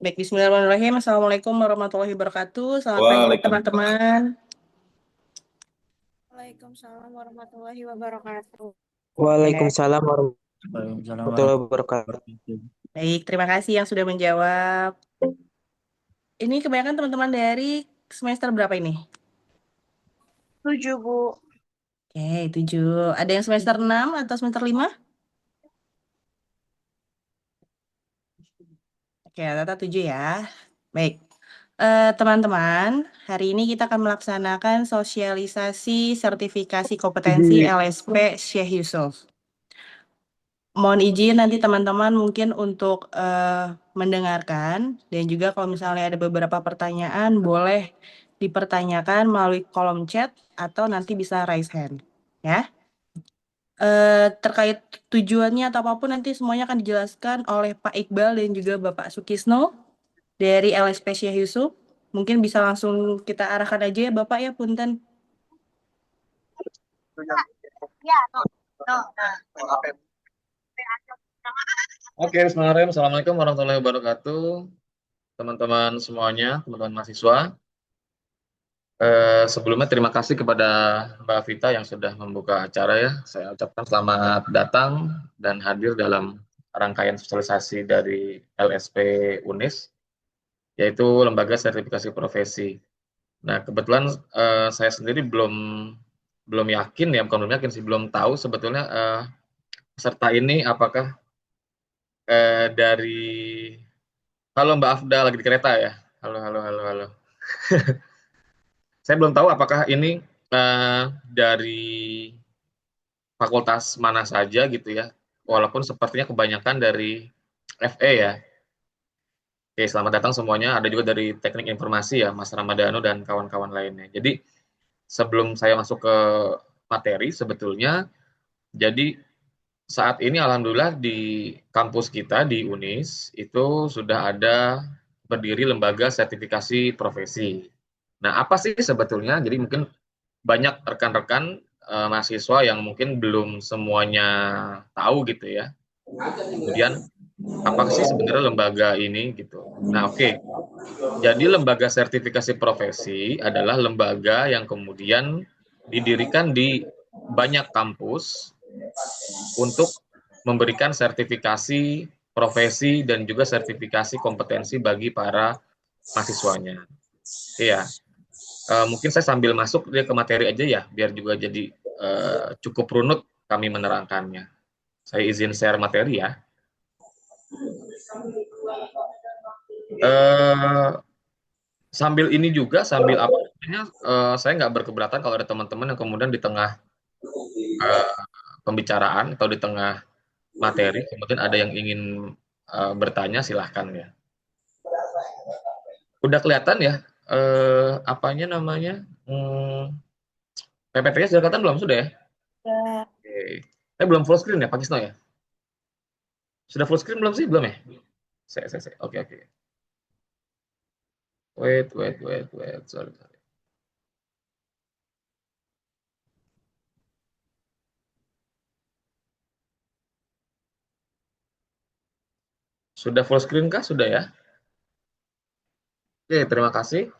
Baik, bismillahirrahmanirrahim. Assalamualaikum warahmatullahi wabarakatuh. Selamat pagi Waalaikumsalam. teman-teman. Waalaikumsalam warahmatullahi wabarakatuh. Ya, Waalaikumsalam Waalaikumsalam warahmatullahi warahmatullahi wabarakatuh. wabarakatuh. baik, terima kasih yang sudah menjawab. Ini kebanyakan teman-teman dari semester berapa ini? 7, Bu. Oke, 7. Ada yang semester 6 atau semester 5? Oke, rata 7 ya. Baik. Teman-teman, hari ini kita akan melaksanakan sosialisasi sertifikasi kompetensi LSP Syekh Yusuf. Mohon izin nanti teman-teman mungkin untuk mendengarkan dan juga kalau misalnya ada beberapa pertanyaan boleh dipertanyakan melalui kolom chat atau nanti bisa raise hand ya. Terkait tujuannya atau apapun nanti semuanya akan dijelaskan oleh Pak Iqbal dan juga Bapak Sukisno dari LSP Syekh Yusuf. Mungkin bisa langsung kita arahkan aja ya Bapak ya, punten. Ya, no. No. Oke, bismillahirrahmanirrahim. Assalamualaikum warahmatullahi wabarakatuh. Teman-teman semuanya, teman-teman mahasiswa. Sebelumnya terima kasih kepada Mbak Vita yang sudah membuka acara ya. Saya ucapkan selamat datang dan hadir dalam rangkaian sosialisasi dari LSP UNIS, yaitu Lembaga Sertifikasi Profesi. Nah, kebetulan saya sendiri belum yakin ya, bukan belum yakin sih, belum tahu sebetulnya peserta ini apakah dari halo Mbak Afda lagi di kereta ya. Halo, halo, halo, halo. Saya belum tahu apakah ini dari fakultas mana saja gitu ya. Walaupun sepertinya kebanyakan dari FE ya. Oke, selamat datang semuanya. Ada juga dari Teknik Informasi ya, Mas Ramadhano dan kawan-kawan lainnya. Jadi sebelum saya masuk ke materi sebetulnya, jadi saat ini alhamdulillah di kampus kita di UNIS itu sudah ada berdiri lembaga sertifikasi profesi. Nah, apa sih sebetulnya? Jadi mungkin banyak rekan-rekan mahasiswa yang mungkin belum semuanya tahu gitu ya. Kemudian apa sih sebenarnya lembaga ini gitu. Nah, oke. Jadi lembaga sertifikasi profesi adalah lembaga yang kemudian didirikan di banyak kampus untuk memberikan sertifikasi profesi dan juga sertifikasi kompetensi bagi para mahasiswanya. Iya, mungkin saya sambil masuk dia ke materi aja ya, biar juga jadi cukup runut kami menerangkannya. Saya izin share materi ya. Eh, Sambil ini juga, sambil apa namanya, saya nggak berkeberatan kalau ada teman-teman yang kemudian di tengah eh, pembicaraan atau di tengah materi, kemudian ada yang ingin bertanya, silahkan ya. Udah kelihatan ya, apanya namanya, PPT-nya sudah kelihatan belum? Sudah ya? Ya. Oke. Belum full screen ya, Pak Kisno ya? Sudah full screen belum sih? Belum ya? Saya. Oke, oke. Wait. Sorry. Sudah full screen kah? Sudah ya? Oke, terima kasih.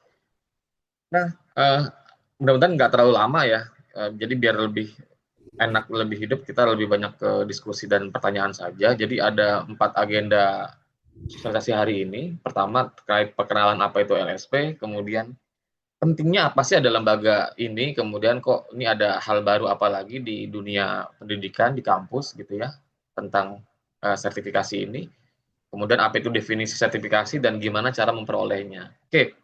Nah, mudah-mudahan nggak terlalu lama ya. Jadi biar lebih enak, lebih hidup, kita lebih banyak ke diskusi dan pertanyaan saja. Jadi ada 4 agenda sosialisasi hari ini. Pertama, terkait perkenalan apa itu LSP, kemudian pentingnya apa sih ada lembaga ini, kemudian kok ini ada hal baru apa lagi di dunia pendidikan, di kampus gitu ya, tentang sertifikasi ini. Kemudian apa itu definisi sertifikasi dan gimana cara memperolehnya. Oke,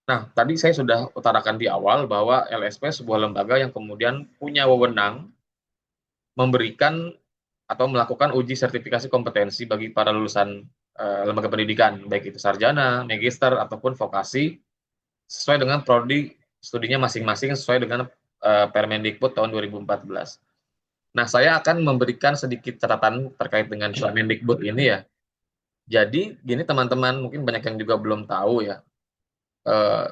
nah, tadi saya sudah utarakan di awal bahwa LSP sebuah lembaga yang kemudian punya wewenang memberikan atau melakukan uji sertifikasi kompetensi bagi para lulusan lembaga pendidikan, baik itu sarjana, magister, ataupun vokasi, sesuai dengan prodi studinya masing-masing, sesuai dengan Permendikbud tahun 2014. Nah, saya akan memberikan sedikit catatan terkait dengan Permendikbud ini ya. Jadi, gini teman-teman, mungkin banyak yang juga belum tahu ya. Eh,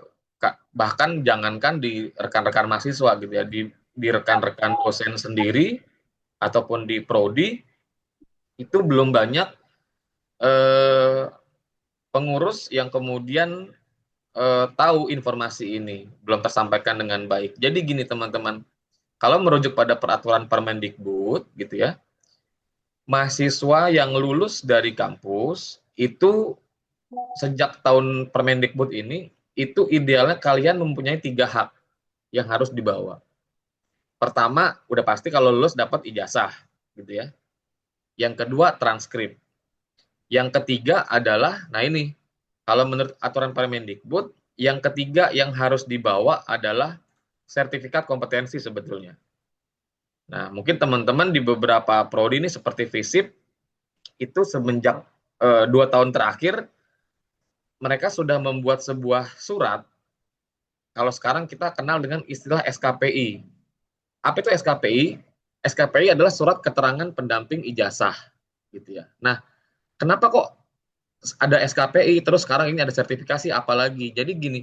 Bahkan jangankan di rekan-rekan mahasiswa gitu ya, di rekan-rekan dosen sendiri ataupun di prodi itu belum banyak eh, pengurus yang kemudian tahu informasi ini belum tersampaikan dengan baik. Jadi gini teman-teman, kalau merujuk pada peraturan Permendikbud gitu ya, mahasiswa yang lulus dari kampus itu sejak tahun Permendikbud ini itu idealnya kalian mempunyai 3 hak yang harus dibawa. Pertama, udah pasti kalau lulus dapat ijazah gitu ya. Yang kedua, transkrip. Yang ketiga adalah, nah ini, kalau menurut aturan Permendikbud, yang ketiga yang harus dibawa adalah sertifikat kompetensi sebetulnya. Nah, mungkin teman-teman di beberapa prodi ini seperti FISIP, itu semenjak 2 tahun terakhir, mereka sudah membuat sebuah surat, kalau sekarang kita kenal dengan istilah SKPI. Apa itu SKPI? SKPI adalah surat keterangan pendamping ijazah, gitu ya. Nah, kenapa kok ada SKPI, terus sekarang ini ada sertifikasi, apalagi? Jadi gini,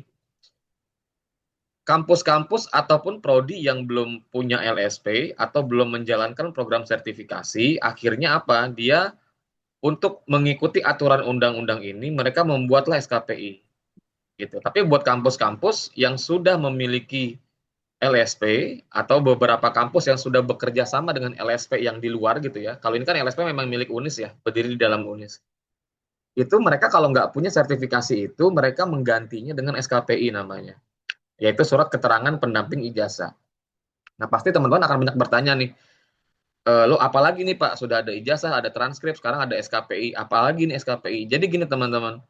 kampus-kampus ataupun prodi yang belum punya LSP atau belum menjalankan program sertifikasi, akhirnya apa? Dia untuk mengikuti aturan undang-undang ini, mereka membuatlah SKPI. Gitu. Tapi buat kampus-kampus yang sudah memiliki LSP atau beberapa kampus yang sudah bekerja sama dengan LSP yang di luar gitu ya. Kalau ini kan LSP memang milik UNIS ya, berdiri di dalam UNIS. Itu mereka kalau nggak punya sertifikasi itu, mereka menggantinya dengan SKPI namanya, yaitu surat keterangan pendamping ijazah. Nah pasti teman-teman akan banyak bertanya nih, lo apalagi nih Pak, sudah ada ijazah, ada transkrip, sekarang ada SKPI, apalagi nih SKPI. Jadi gini teman-teman,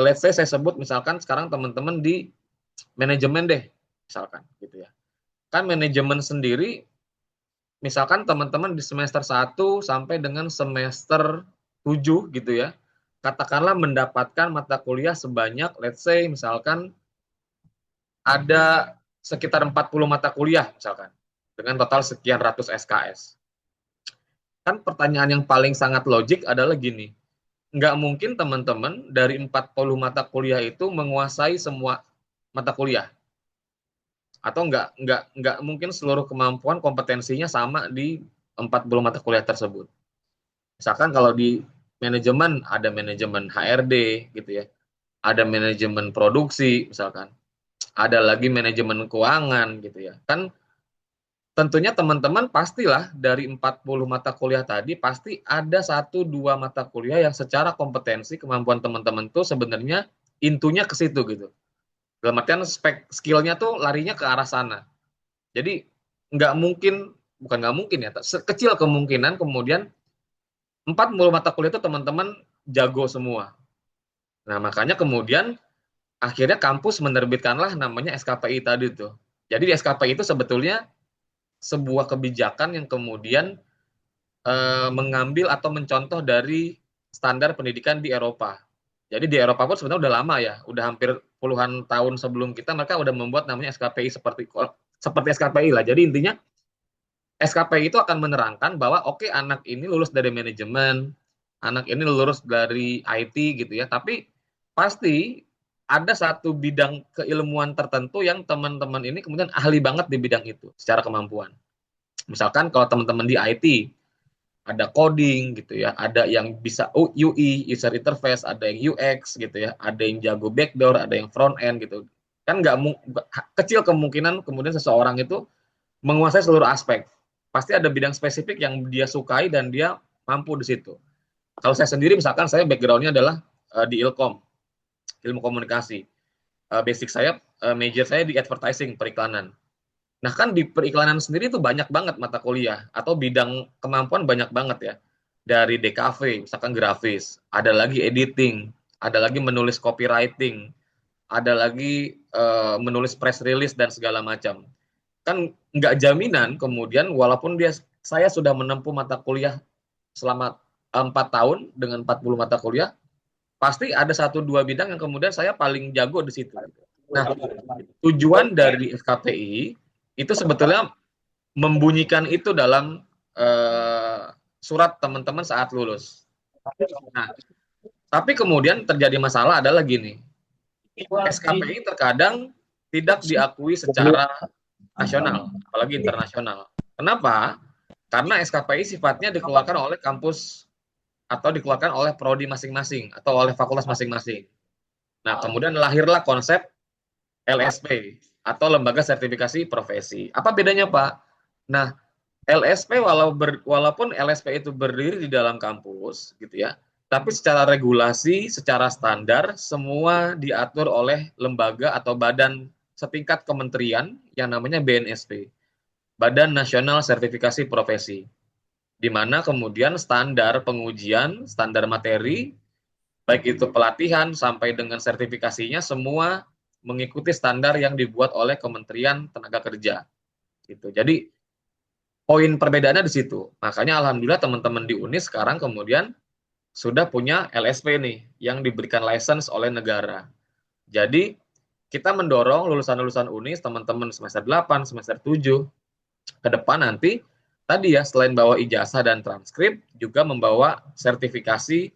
let's say saya sebut misalkan sekarang teman-teman di manajemen deh, misalkan gitu ya. Kan manajemen sendiri, misalkan teman-teman di semester 1 sampai dengan semester 7 gitu ya, katakanlah mendapatkan mata kuliah sebanyak, let's say misalkan ada sekitar 40 mata kuliah misalkan, dengan total sekian ratus SKS. Kan pertanyaan yang paling sangat logik adalah gini, nggak mungkin teman-teman dari 40 mata kuliah itu menguasai semua mata kuliah. Atau nggak mungkin seluruh kemampuan kompetensinya sama di 40 mata kuliah tersebut. Misalkan kalau di manajemen, ada manajemen HRD gitu ya, ada manajemen produksi misalkan, ada lagi manajemen keuangan gitu ya. Kan tentunya teman-teman pastilah dari 40 mata kuliah tadi pasti ada 1-2 mata kuliah yang secara kompetensi kemampuan teman-teman tuh sebenarnya intunya ke situ gitu. Dalam artian skillnya tuh larinya ke arah sana. Jadi nggak mungkin, bukan nggak mungkin ya, kecil kemungkinan kemudian 40 mata kuliah itu teman-teman jago semua. Nah makanya kemudian akhirnya kampus menerbitkanlah namanya SKPI tadi tuh. Jadi di SKPI itu sebetulnya sebuah kebijakan yang kemudian mengambil atau mencontoh dari standar pendidikan di Eropa. Jadi di Eropa pun sebenarnya udah lama ya, udah hampir puluhan tahun sebelum kita mereka udah membuat namanya SKPI seperti SKPI lah. Jadi intinya SKPI itu akan menerangkan bahwa oke, anak ini lulus dari manajemen, anak ini lulus dari IT gitu ya, tapi pasti ada satu bidang keilmuan tertentu yang teman-teman ini kemudian ahli banget di bidang itu secara kemampuan. Misalkan kalau teman-teman di IT, ada coding gitu ya, ada yang bisa UI, user interface, ada yang UX gitu ya, ada yang jago backdoor, ada yang front end gitu. Kan nggak kecil kemungkinan kemudian seseorang itu menguasai seluruh aspek. Pasti ada bidang spesifik yang dia sukai dan dia mampu di situ. Kalau saya sendiri misalkan saya backgroundnya adalah di Ilkom, ilmu komunikasi. Basic saya, major saya di advertising, periklanan. Nah kan di periklanan sendiri itu banyak banget mata kuliah atau bidang kemampuan banyak banget ya. Dari DKV, misalkan grafis, ada lagi editing, ada lagi menulis copywriting, ada lagi menulis press release dan segala macam. Kan nggak jaminan kemudian walaupun saya sudah menempuh mata kuliah selama 4 tahun dengan 40 mata kuliah, pasti ada 1-2 bidang yang kemudian saya paling jago di situ. Nah, tujuan dari SKPI itu sebetulnya membunyikan itu dalam surat teman-teman saat lulus. Nah, tapi kemudian terjadi masalah adalah gini, SKPI terkadang tidak diakui secara nasional, apalagi internasional. Kenapa? Karena SKPI sifatnya dikeluarkan oleh kampus atau dikeluarkan oleh prodi masing-masing atau oleh fakultas masing-masing. Nah, kemudian lahirlah konsep LSP atau lembaga sertifikasi profesi. Apa bedanya, Pak? Nah, LSP walaupun LSP itu berdiri di dalam kampus gitu ya, tapi secara regulasi, secara standar semua diatur oleh lembaga atau badan setingkat kementerian yang namanya BNSP, Badan Nasional Sertifikasi Profesi, di mana kemudian standar pengujian, standar materi, baik itu pelatihan sampai dengan sertifikasinya semua mengikuti standar yang dibuat oleh Kementerian Tenaga Kerja. Gitu. Jadi poin perbedaannya di situ. Makanya alhamdulillah teman-teman di UNIS sekarang kemudian sudah punya LSP nih yang diberikan license oleh negara. Jadi kita mendorong lulusan-lulusan UNIS, teman-teman semester 8, semester 7 ke depan nanti tadi ya selain bawa ijazah dan transkrip juga membawa sertifikasi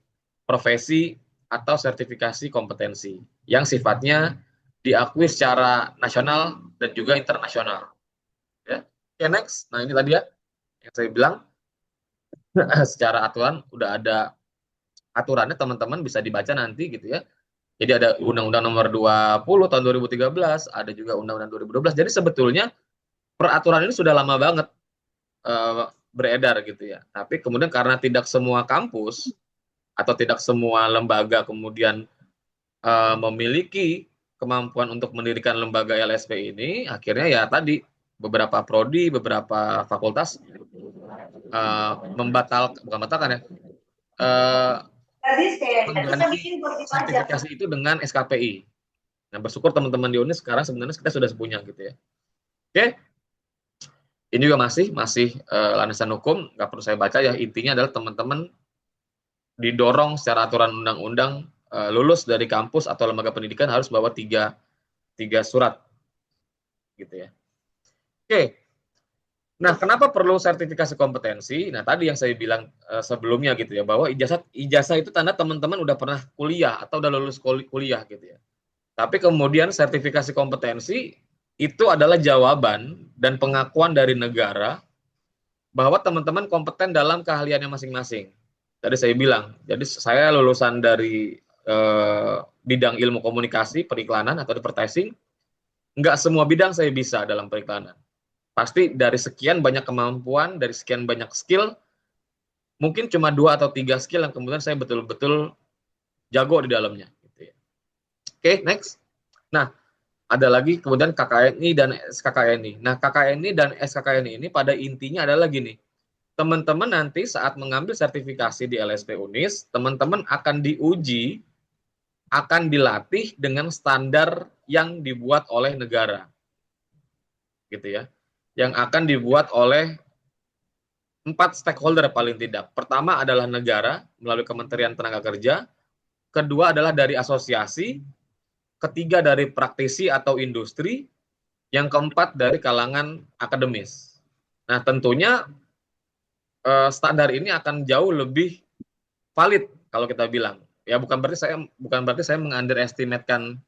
profesi atau sertifikasi kompetensi yang sifatnya diakui secara nasional dan juga internasional. Ya. Oke, next. Nah, ini tadi ya yang saya bilang secara aturan udah ada aturannya, teman-teman bisa dibaca nanti gitu ya. Jadi ada Undang-Undang Nomor 20 tahun 2013, ada juga Undang-Undang 2012. Jadi sebetulnya peraturan ini sudah lama banget beredar gitu ya. Tapi kemudian karena tidak semua kampus atau tidak semua lembaga kemudian memiliki kemampuan untuk mendirikan lembaga LSP ini, akhirnya ya tadi beberapa prodi, beberapa fakultas bukan membatalkan ya, mengganti sertifikasi itu dengan SKPI. Nah, bersyukur teman-teman di UNIS sekarang sebenarnya kita sudah punya gitu ya. Oke, ini juga masih landasan hukum, nggak perlu saya baca ya. Intinya adalah teman-teman didorong secara aturan undang-undang lulus dari kampus atau lembaga pendidikan harus bawa tiga surat gitu ya. Oke. Nah, kenapa perlu sertifikasi kompetensi? Nah, tadi yang saya bilang sebelumnya gitu ya, bahwa ijazah itu tanda teman-teman udah pernah kuliah atau udah lulus kuliah gitu ya. Tapi kemudian sertifikasi kompetensi itu adalah jawaban dan pengakuan dari negara bahwa teman-teman kompeten dalam keahliannya masing-masing. Tadi saya bilang, jadi saya lulusan dari bidang ilmu komunikasi, periklanan atau advertising, nggak semua bidang saya bisa dalam periklanan. Pasti dari sekian banyak kemampuan, dari sekian banyak skill, mungkin cuma 2 atau 3 skill yang kemudian saya betul-betul jago di dalamnya. Gitu ya. Oke, next. Nah, ada lagi kemudian KKNI dan SKKNI. Nah, KKNI dan SKKNI ini pada intinya adalah gini, teman-teman nanti saat mengambil sertifikasi di LSP UNIS, teman-teman akan diuji, akan dilatih dengan standar yang dibuat oleh negara. Gitu ya. Yang akan dibuat oleh 4 stakeholder paling tidak. Pertama adalah negara melalui Kementerian Tenaga Kerja, kedua adalah dari asosiasi, ketiga dari praktisi atau industri, yang keempat dari kalangan akademis. Nah, tentunya standar ini akan jauh lebih valid kalau kita bilang. Ya bukan berarti saya meng-underestimate-kan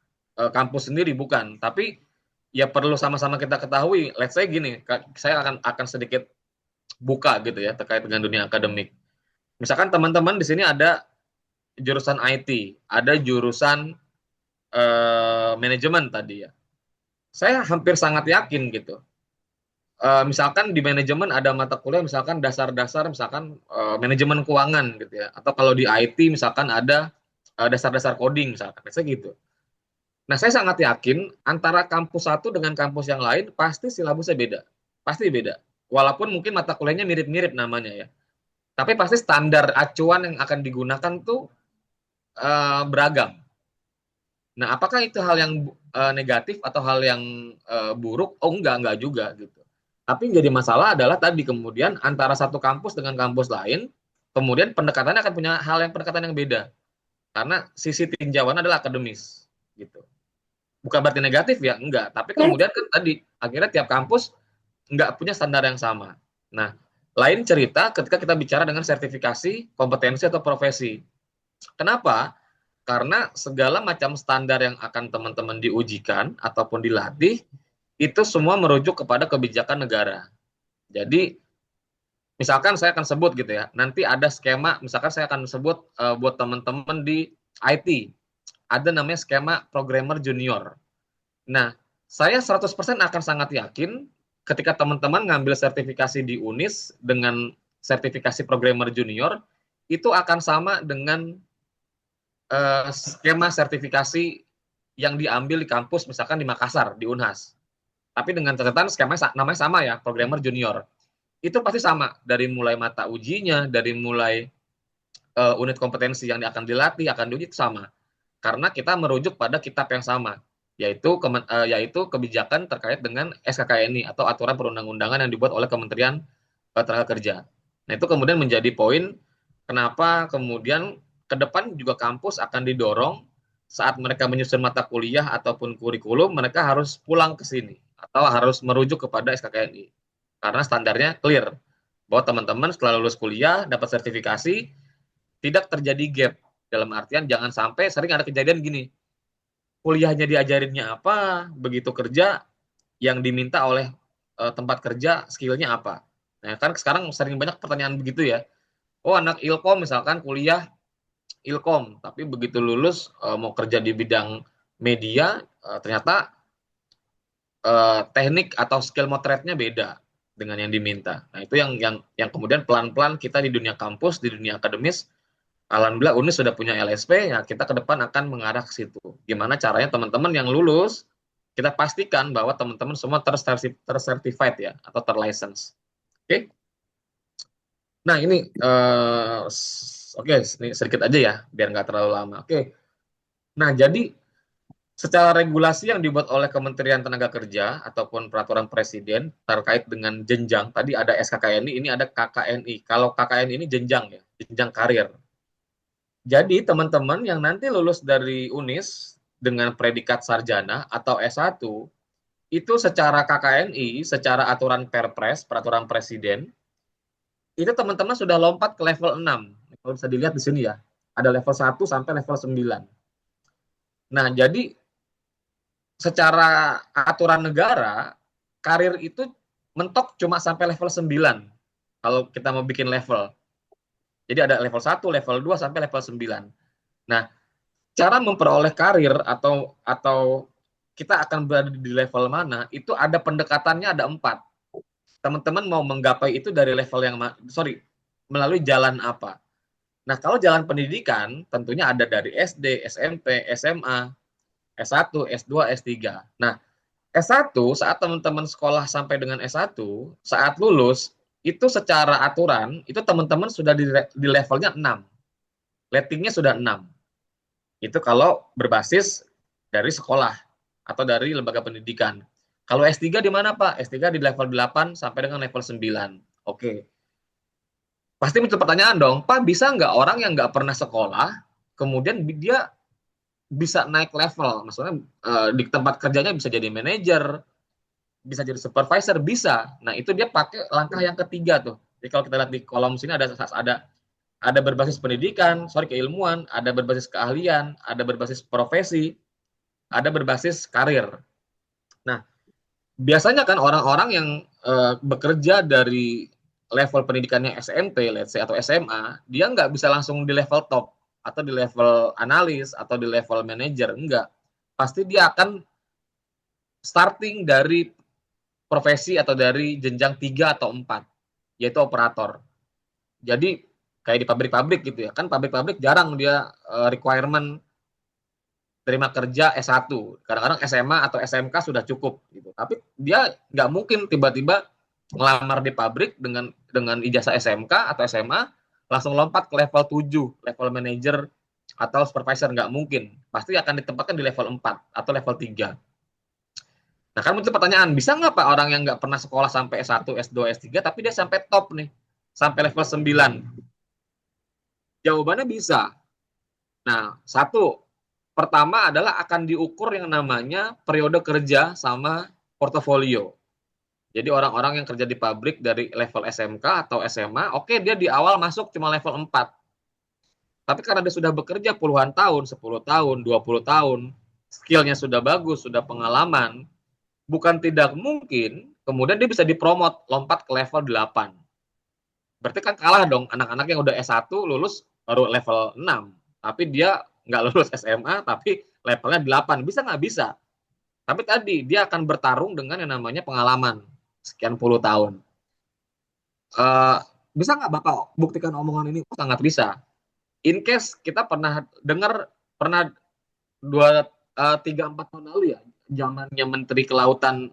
kampus sendiri, bukan, tapi ya perlu sama-sama kita ketahui. Let's say gini, saya akan sedikit buka gitu ya terkait dengan dunia akademik. Misalkan teman-teman di sini ada jurusan IT, ada jurusan manajemen tadi ya. Saya hampir sangat yakin gitu. Misalkan di manajemen ada mata kuliah misalkan dasar-dasar misalkan manajemen keuangan gitu ya. Atau kalau di IT misalkan ada dasar-dasar coding misalkan. Biasanya gitu. Nah, saya sangat yakin antara kampus satu dengan kampus yang lain pasti silabusnya beda. Pasti beda. Walaupun mungkin mata kuliahnya mirip-mirip namanya ya. Tapi pasti standar acuan yang akan digunakan tuh beragam. Nah, apakah itu hal yang negatif atau hal yang buruk? Oh, enggak juga gitu. Tapi yang jadi masalah adalah tadi kemudian antara satu kampus dengan kampus lain, kemudian pendekatannya akan punya pendekatan yang beda. Karena sisi tinjauan adalah akademis gitu. Bukan berarti negatif ya, enggak. Tapi kemudian kan tadi akhirnya tiap kampus enggak punya standar yang sama. Nah, lain cerita ketika kita bicara dengan sertifikasi kompetensi atau profesi. Kenapa? Karena segala macam standar yang akan teman-teman diujikan ataupun dilatih itu semua merujuk kepada kebijakan negara. Jadi misalkan saya akan sebut gitu ya, nanti ada skema, misalkan saya akan sebut buat teman-teman di IT, ada namanya skema programmer junior. Nah, saya 100% akan sangat yakin ketika teman-teman ngambil sertifikasi di UNIS dengan sertifikasi programmer junior, itu akan sama dengan skema sertifikasi yang diambil di kampus, misalkan di Makassar, di Unhas. Tapi dengan catatan skemanya namanya sama ya, programmer junior. Itu pasti sama, dari mulai mata ujinya, dari mulai unit kompetensi yang akan dilatih, akan diuji itu sama. Karena kita merujuk pada kitab yang sama, yaitu kebijakan terkait dengan SKKNI atau aturan perundang-undangan yang dibuat oleh Kementerian Tenaga Kerja. Nah, itu kemudian menjadi poin kenapa kemudian ke depan juga kampus akan didorong saat mereka menyusun mata kuliah ataupun kurikulum, mereka harus pulang ke sini atau harus merujuk kepada SKKNI. Karena standarnya clear bahwa teman-teman setelah lulus kuliah dapat sertifikasi, tidak terjadi gap. Dalam artian jangan sampai sering ada kejadian gini, kuliahnya diajarinnya apa, begitu kerja yang diminta oleh tempat kerja skillnya apa. Nah, kan sekarang sering banyak pertanyaan begitu ya. Oh, anak Ilkom misalkan kuliah Ilkom, tapi begitu lulus mau kerja di bidang media, ternyata teknik atau skill motretnya beda dengan yang diminta. Nah, itu yang kemudian pelan-pelan kita di dunia kampus, di dunia akademis, alhamdulillah UNIS sudah punya LSP, ya kita ke depan akan mengarah ke situ. Gimana caranya teman-teman yang lulus, kita pastikan bahwa teman-teman semua tercertified ya, atau terlicense. Oke? Nah, ini oke, ini sedikit aja ya, biar nggak terlalu lama. Oke. Nah, jadi secara regulasi yang dibuat oleh Kementerian Tenaga Kerja ataupun peraturan presiden terkait dengan jenjang, tadi ada SKKNI, ini ada KKNI. Kalau KKNI ini jenjang ya, jenjang karir. Jadi teman-teman yang nanti lulus dari UNIS dengan predikat sarjana atau S1, itu secara KKNI, secara aturan Perpres, peraturan presiden, itu teman-teman sudah lompat ke level 6. Kalau bisa dilihat di sini ya, ada level 1 sampai level 9. Nah, jadi secara aturan negara, karir itu mentok cuma sampai level 9. Kalau kita mau bikin level. Jadi ada level 1, level 2 sampai level 9. Nah, cara memperoleh karir atau kita akan berada di level mana, itu ada pendekatannya, ada 4. Teman-teman mau menggapai itu dari level yang melalui jalan apa. Nah, kalau jalan pendidikan tentunya ada dari SD, SMP, SMA, S1, S2, S3. Nah, S1 saat teman-teman sekolah sampai dengan S1, saat lulus itu secara aturan itu teman-teman sudah di levelnya 6. Ratingnya sudah 6. Itu kalau berbasis dari sekolah atau dari lembaga pendidikan. Kalau S3 di mana, Pak? S3 di level 8 sampai dengan level 9. Oke. Pasti muncul pertanyaan dong, Pak, bisa nggak orang yang nggak pernah sekolah, kemudian dia bisa naik level? Maksudnya di tempat kerjanya bisa jadi manajer, bisa jadi supervisor, bisa. Nah, itu dia pakai langkah yang ketiga tuh. Jadi kalau kita lihat di kolom sini ada berbasis pendidikan, keilmuan, ada berbasis keahlian, ada berbasis profesi, ada berbasis karir. Nah, biasanya kan orang-orang yang bekerja dari level pendidikannya SMP, let's say, atau SMA, dia nggak bisa langsung di level top, atau di level analis, atau di level manager, enggak. Pasti dia akan starting dari profesi atau dari jenjang 3 atau 4, yaitu operator. Jadi, kayak di pabrik-pabrik gitu ya, kan pabrik-pabrik jarang dia requirement terima kerja S1. Kadang-kadang SMA atau SMK sudah cukup gitu. Tapi dia nggak mungkin tiba-tiba ngelamar di pabrik dengan ijazah SMK atau SMA langsung lompat ke level 7, level manager atau supervisor, nggak mungkin. Pasti akan ditempatkan di level 4 atau level 3. Nah, kan muncul pertanyaan, bisa nggak Pak orang yang nggak pernah sekolah sampai S1, S2, S3 tapi dia sampai top nih, sampai level 9? Jawabannya bisa. Nah, pertama adalah akan diukur yang namanya periode kerja sama portofolio. Jadi orang-orang yang kerja di pabrik dari level SMK atau SMA, oke, dia di awal masuk cuma level 4. Tapi karena dia sudah bekerja puluhan tahun, 10 tahun, 20 tahun, skillnya sudah bagus, sudah pengalaman, bukan tidak mungkin kemudian dia bisa dipromot lompat ke level 8. Berarti kan kalah dong anak-anak yang udah S1 lulus baru level 6. Tapi dia nggak lulus SMA, tapi levelnya 8. Bisa nggak? Bisa. Tapi tadi, dia akan bertarung dengan yang namanya pengalaman. Sekian puluh tahun. Eh, bisa nggak Bapak buktikan omongan ini? Oh, sangat bisa. In case kita pernah 3-4 tahun lalu ya, zamannya Menteri Kelautan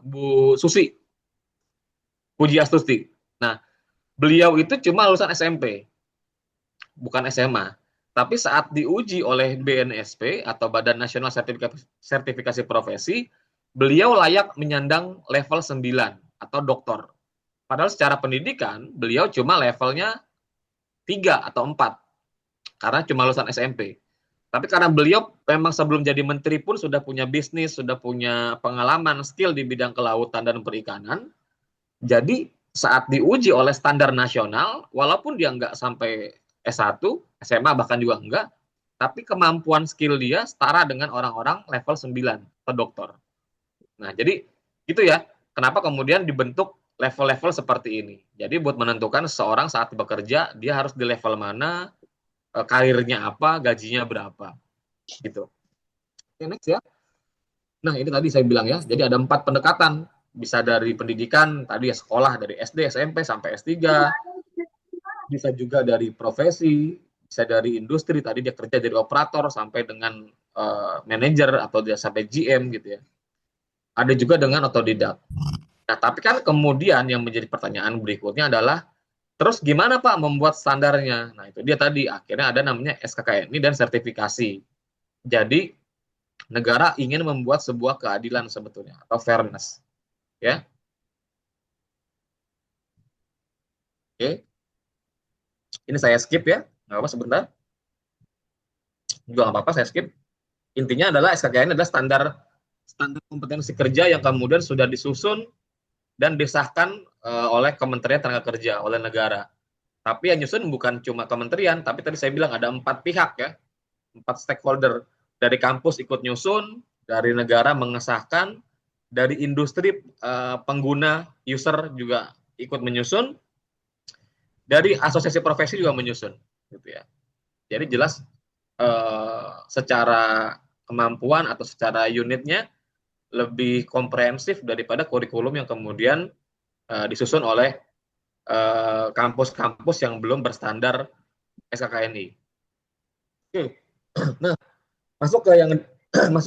Bu Susi Pujiastuti. Nah, beliau itu cuma lulusan SMP, bukan SMA. Tapi saat diuji oleh BNSP atau Badan Nasional Sertifikasi Profesi, beliau layak menyandang level 9 atau doktor. Padahal secara pendidikan, beliau cuma levelnya 3 atau 4, karena cuma lulusan SMP. Tapi karena beliau memang sebelum jadi menteri pun sudah punya bisnis, sudah punya pengalaman, skill di bidang kelautan dan perikanan, jadi saat diuji oleh standar nasional, walaupun dia nggak sampai S1, SMA bahkan juga enggak, tapi kemampuan skill dia setara dengan orang-orang level 9 atau doktor. Nah, jadi gitu ya, kenapa kemudian dibentuk level-level seperti ini. Jadi buat menentukan seseorang saat bekerja, dia harus di level mana, karirnya apa, gajinya berapa. Gitu. Oke, next ya. Nah, ini tadi saya bilang ya, jadi ada 4 pendekatan. Bisa dari pendidikan, tadi ya sekolah, dari SD, SMP, sampai S3. Bisa juga dari profesi, bisa dari industri, tadi dia kerja dari operator, sampai dengan manajer, atau dia sampai GM gitu ya. Ada juga dengan otodidak. Nah, tapi kan kemudian yang menjadi pertanyaan berikutnya adalah, terus gimana Pak membuat standarnya? Nah, itu dia tadi, akhirnya ada namanya SKKNI dan sertifikasi. Jadi, negara ingin membuat sebuah keadilan sebetulnya, atau fairness. Ya, oke. Ini saya skip ya, nggak apa sebentar. Juga nggak apa-apa, saya skip. Intinya adalah SKKN adalah standar standar kompetensi kerja yang kemudian sudah disusun dan disahkan oleh Kementerian Tenaga Kerja, oleh negara. Tapi yang nyusun bukan cuma kementerian, tapi tadi saya bilang ada 4 pihak ya, 4 stakeholder. Dari kampus ikut nyusun, dari negara mengesahkan, dari industri pengguna, user juga ikut menyusun, dari asosiasi profesi juga menyusun. Gitu ya. Jadi jelas secara kemampuan atau secara unitnya lebih komprehensif daripada kurikulum yang kemudian disusun oleh kampus-kampus yang belum berstandar SKKNI. Oke, nah masuk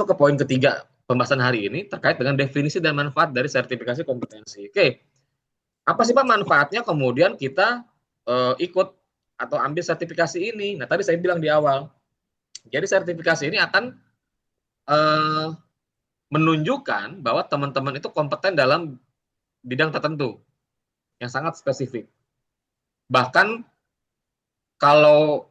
ke poin ketiga pembahasan hari ini terkait dengan definisi dan manfaat dari sertifikasi kompetensi. Oke, apa sih Pak manfaatnya kemudian kita ikut atau ambil sertifikasi ini? Nah tadi saya bilang di awal, jadi sertifikasi ini akan menunjukkan bahwa teman-teman itu kompeten dalam bidang tertentu yang sangat spesifik. Bahkan kalau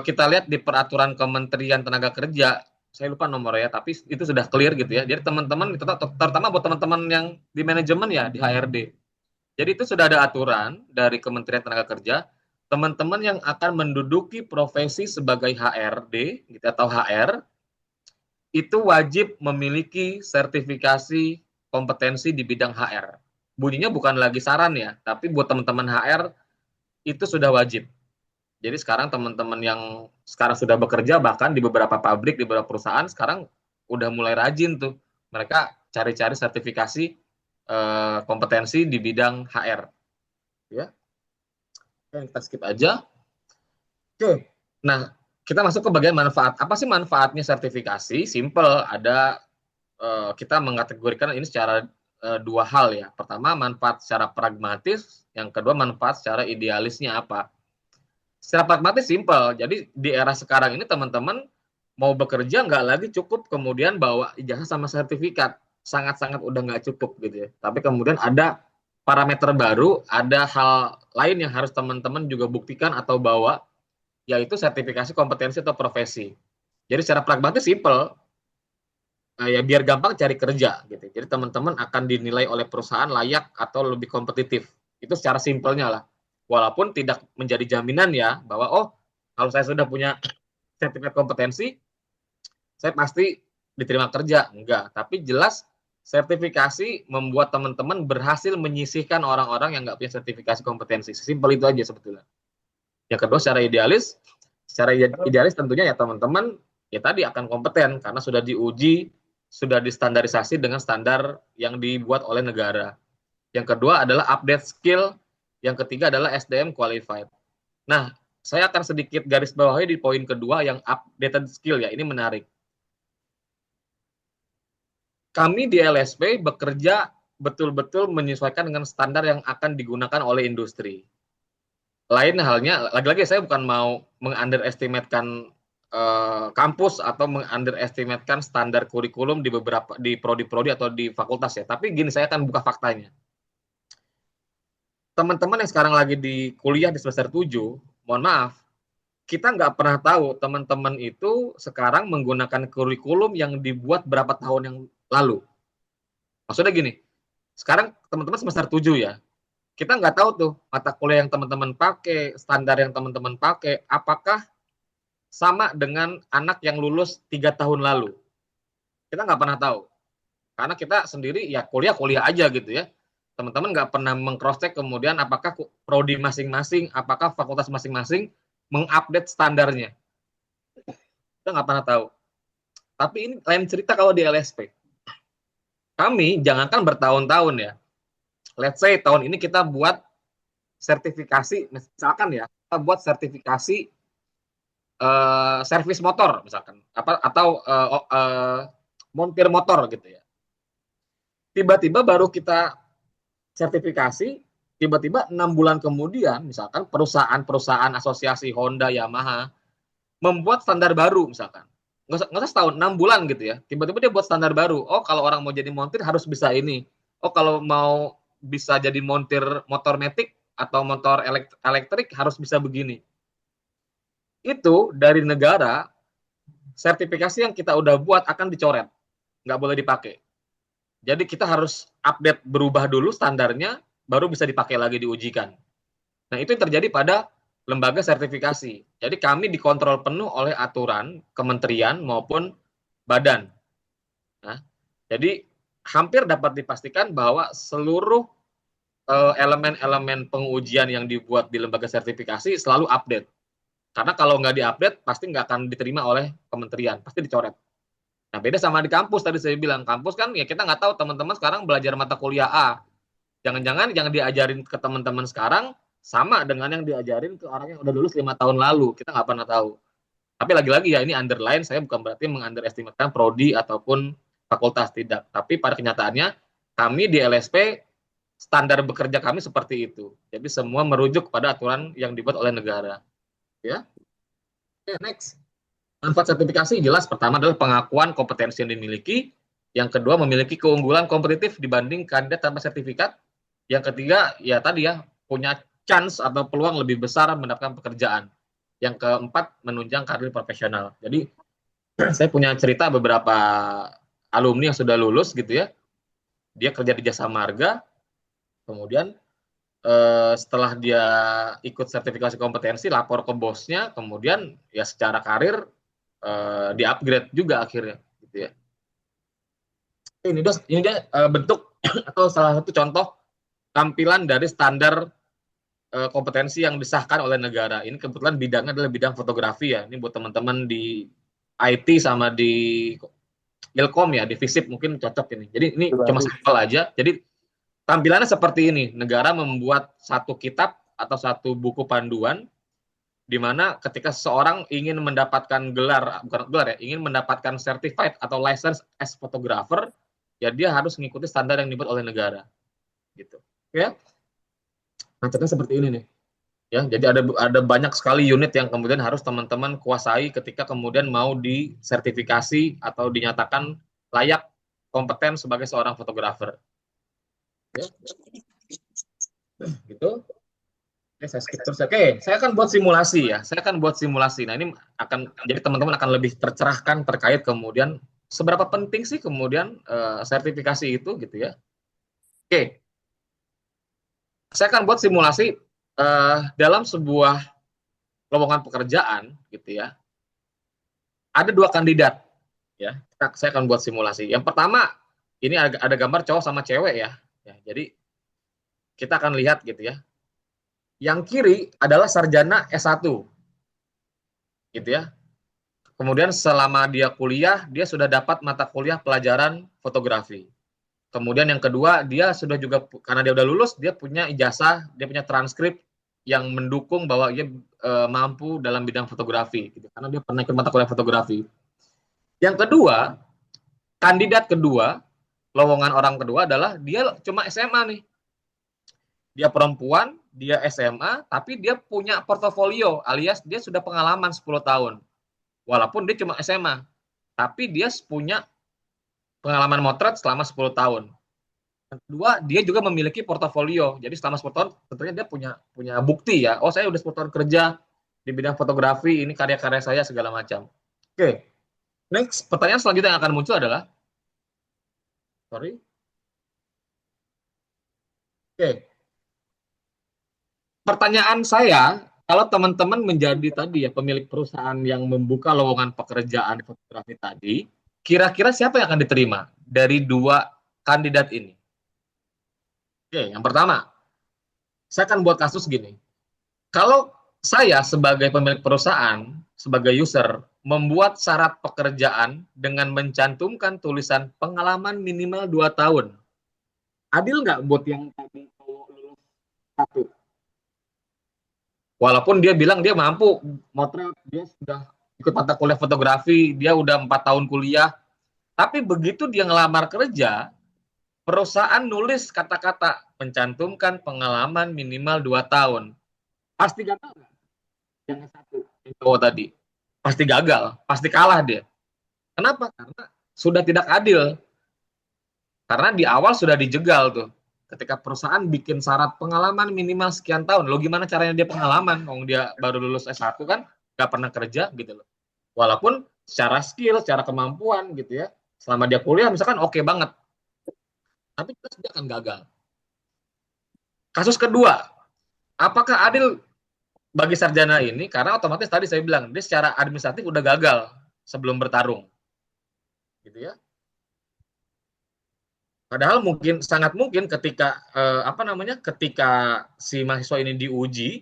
kita lihat di peraturan Kementerian Tenaga Kerja, saya lupa nomornya, tapi itu sudah clear gitu ya. Jadi teman-teman, terutama buat teman-teman yang di manajemen ya, di HRD. Jadi itu sudah ada aturan dari Kementerian Tenaga Kerja, teman-teman yang akan menduduki profesi sebagai HRD gitu, atau HR, itu wajib memiliki sertifikasi kompetensi di bidang HR. Bunyinya bukan lagi saran ya, tapi buat teman-teman HR itu sudah wajib. Jadi sekarang teman-teman yang sekarang sudah bekerja, bahkan di beberapa pabrik, di beberapa perusahaan, sekarang udah mulai rajin tuh. Mereka cari-cari sertifikasi kompetensi di bidang HR. Ya, kita skip aja. Oke, nah kita masuk ke bagian manfaat. Apa sih manfaatnya sertifikasi? Simple, ada kita mengategorikan ini secara dua hal ya. Pertama, manfaat secara pragmatis, yang kedua manfaat secara idealisnya apa. Secara pragmatis simple. Jadi di era sekarang ini teman-teman mau bekerja nggak lagi cukup kemudian bawa ijazah sama sertifikat. Sangat-sangat udah nggak cukup gitu ya. Tapi kemudian ada parameter baru, ada hal lain yang harus teman-teman juga buktikan atau bawa, yaitu sertifikasi kompetensi atau profesi. Jadi secara pragmatis simple, ya biar gampang cari kerja gitu. Jadi teman-teman akan dinilai oleh perusahaan layak atau lebih kompetitif. Itu secara simpelnya lah. Walaupun tidak menjadi jaminan ya bahwa oh kalau saya sudah punya sertifikat kompetensi, saya pasti diterima kerja. Enggak, tapi jelas sertifikasi membuat teman-teman berhasil menyisihkan orang-orang yang nggak punya sertifikasi kompetensi. Sesimpel itu aja sebetulnya. Yang kedua, secara idealis tentunya ya teman-teman ya tadi akan kompeten karena sudah diuji, sudah distandarisasi dengan standar yang dibuat oleh negara. Yang kedua adalah update skill, yang ketiga adalah SDM qualified. Nah, saya akan sedikit garis bawahi di poin kedua yang updated skill ya, ini menarik. Kami di LSP bekerja betul-betul menyesuaikan dengan standar yang akan digunakan oleh industri. Lain halnya, lagi-lagi saya bukan mau mengunderestimatekan kampus atau mengunderestimatekan standar kurikulum di prodi-prodi atau di fakultas ya. Tapi gini, saya akan buka faktanya. Teman-teman yang sekarang lagi di kuliah di semester 7, mohon maaf, kita nggak pernah tahu teman-teman itu sekarang menggunakan kurikulum yang dibuat berapa tahun yang lalu. Maksudnya gini, sekarang teman-teman semester 7 ya, kita nggak tahu tuh mata kuliah yang teman-teman pakai, standar yang teman-teman pakai, apakah sama dengan anak yang lulus 3 tahun lalu. Kita nggak pernah tahu. Karena kita sendiri ya kuliah aja gitu ya. Teman-teman nggak pernah meng-cross-check kemudian apakah prodi masing-masing, apakah fakultas masing-masing mengupdate standarnya. Kita nggak pernah tahu. Tapi ini lain cerita kalau di LSP. Kami jangankan bertahun-tahun ya. Let's say tahun ini kita buat sertifikasi, misalkan ya, kita buat sertifikasi servis motor misalkan, atau montir motor gitu ya. Tiba-tiba baru kita sertifikasi, tiba-tiba 6 bulan kemudian, misalkan perusahaan asosiasi Honda, Yamaha membuat standar baru misalkan. Nggak usah setahun, 6 bulan gitu ya. Tiba-tiba dia buat standar baru. Oh, kalau orang mau jadi montir harus bisa ini. Oh, kalau mau bisa jadi montir motor metik atau motor elektrik harus bisa begini. Itu dari negara, sertifikasi yang kita udah buat akan dicoret. Nggak boleh dipakai. Jadi kita harus update, berubah dulu standarnya, baru bisa dipakai lagi, diujikan. Nah, itu yang terjadi pada lembaga sertifikasi. Jadi kami dikontrol penuh oleh aturan kementerian maupun badan. Nah, jadi hampir dapat dipastikan bahwa seluruh elemen-elemen pengujian yang dibuat di lembaga sertifikasi selalu update. Karena kalau nggak diupdate, pasti nggak akan diterima oleh kementerian, pasti dicoret. Nah, beda sama di kampus, tadi saya bilang, kampus kan ya kita nggak tahu teman-teman sekarang belajar mata kuliah A. Jangan-jangan yang diajarin ke teman-teman sekarang sama dengan yang diajarin ke orang yang udah lulus 5 tahun lalu. Kita nggak pernah tahu. Tapi lagi-lagi ya, ini underline, saya bukan berarti mengunderestimatekan prodi ataupun fakultas, tidak. Tapi pada kenyataannya, kami di LSP, standar bekerja kami seperti itu. Jadi semua merujuk pada aturan yang dibuat oleh negara. Ya, next. Manfaat sertifikasi jelas, pertama adalah pengakuan kompetensi yang dimiliki, yang kedua memiliki keunggulan kompetitif dibanding kandidat tanpa sertifikat, yang ketiga ya tadi ya punya chance atau peluang lebih besar mendapatkan pekerjaan, yang keempat menunjang karir profesional. Jadi saya punya cerita beberapa alumni yang sudah lulus gitu ya, dia kerja di jasa marga, kemudian setelah dia ikut sertifikasi kompetensi, lapor ke bosnya, kemudian ya secara karir di-upgrade juga akhirnya gitu ya. Ini dia bentuk atau salah satu contoh tampilan dari standar kompetensi yang disahkan oleh negara. Ini kebetulan bidangnya adalah bidang fotografi ya. Ini buat teman-teman di IT sama di Ilkom ya, di FISIP mungkin cocok ini. Jadi ini cuma sampel aja. Jadi tampilannya seperti ini. Negara membuat satu kitab atau satu buku panduan di mana ketika seseorang ingin mendapatkan ingin mendapatkan certified atau license as photographer, ya dia harus mengikuti standar yang dibuat oleh negara. Gitu. Ya. Macetnya seperti ini nih. Ya, jadi ada banyak sekali unit yang kemudian harus teman-teman kuasai ketika kemudian mau disertifikasi atau dinyatakan layak kompeten sebagai seorang fotografer. Ya. Gitu. Oke, saya skip terus. Oke, saya akan buat simulasi ya. Nah, ini akan jadi teman-teman akan lebih tercerahkan terkait kemudian seberapa penting sih kemudian sertifikasi itu gitu ya. Oke. Saya akan buat simulasi dalam sebuah lowongan pekerjaan gitu ya. Ada 2 kandidat ya. Saya akan buat simulasi. Yang pertama ini ada gambar cowok sama cewek ya. Jadi kita akan lihat gitu ya. Yang kiri adalah sarjana S1 gitu ya. Kemudian selama dia kuliah, dia sudah dapat mata kuliah pelajaran fotografi. Kemudian yang kedua, dia sudah juga, karena dia udah lulus, dia punya ijazah, dia punya transkrip yang mendukung bahwa dia mampu dalam bidang fotografi, gitu. Karena dia pernah ikut mata kuliah fotografi. Yang kedua, kandidat kedua, lowongan orang kedua adalah dia cuma SMA nih. Dia perempuan, dia SMA, tapi dia punya portofolio, alias dia sudah pengalaman 10 tahun. Walaupun dia cuma SMA, tapi dia punya pengalaman motret selama 10 tahun. Yang kedua, dia juga memiliki portofolio. Jadi selama 10 tahun tentunya dia punya bukti ya. Oh, saya udah 10 tahun kerja di bidang fotografi, ini karya-karya saya segala macam. Oke. Next, pertanyaan selanjutnya yang akan muncul adalah Oke. Pertanyaan saya, kalau teman-teman menjadi tadi ya pemilik perusahaan yang membuka lowongan pekerjaan fotografi tadi, kira-kira siapa yang akan diterima dari dua kandidat ini? Oke, yang pertama, saya akan buat kasus gini. Kalau saya sebagai pemilik perusahaan, sebagai user, membuat syarat pekerjaan dengan mencantumkan tulisan pengalaman minimal 2 tahun, adil nggak buat yang tadi lulus 1? Walaupun dia bilang dia mampu motret, dia sudah ikut mata kuliah fotografi, dia udah 4 tahun kuliah, tapi begitu dia ngelamar kerja, perusahaan nulis kata-kata mencantumkan pengalaman minimal 2 tahun. Pasti gagal nggak? Yang satu, yang cowok tadi. Pasti gagal, pasti kalah dia. Kenapa? Karena sudah tidak adil. Karena di awal sudah dijegal tuh. Ketika perusahaan bikin syarat pengalaman minimal sekian tahun, lo gimana caranya dia pengalaman? Kalau dia baru lulus S1 kan, nggak pernah kerja gitu loh. Walaupun secara skill, secara kemampuan gitu ya, selama dia kuliah misalkan oke banget. Tapi dia akan gagal. Kasus kedua, apakah adil bagi sarjana ini? Karena otomatis tadi saya bilang, dia secara administratif udah gagal sebelum bertarung. Gitu ya. Padahal sangat mungkin ketika ketika si mahasiswa ini diuji,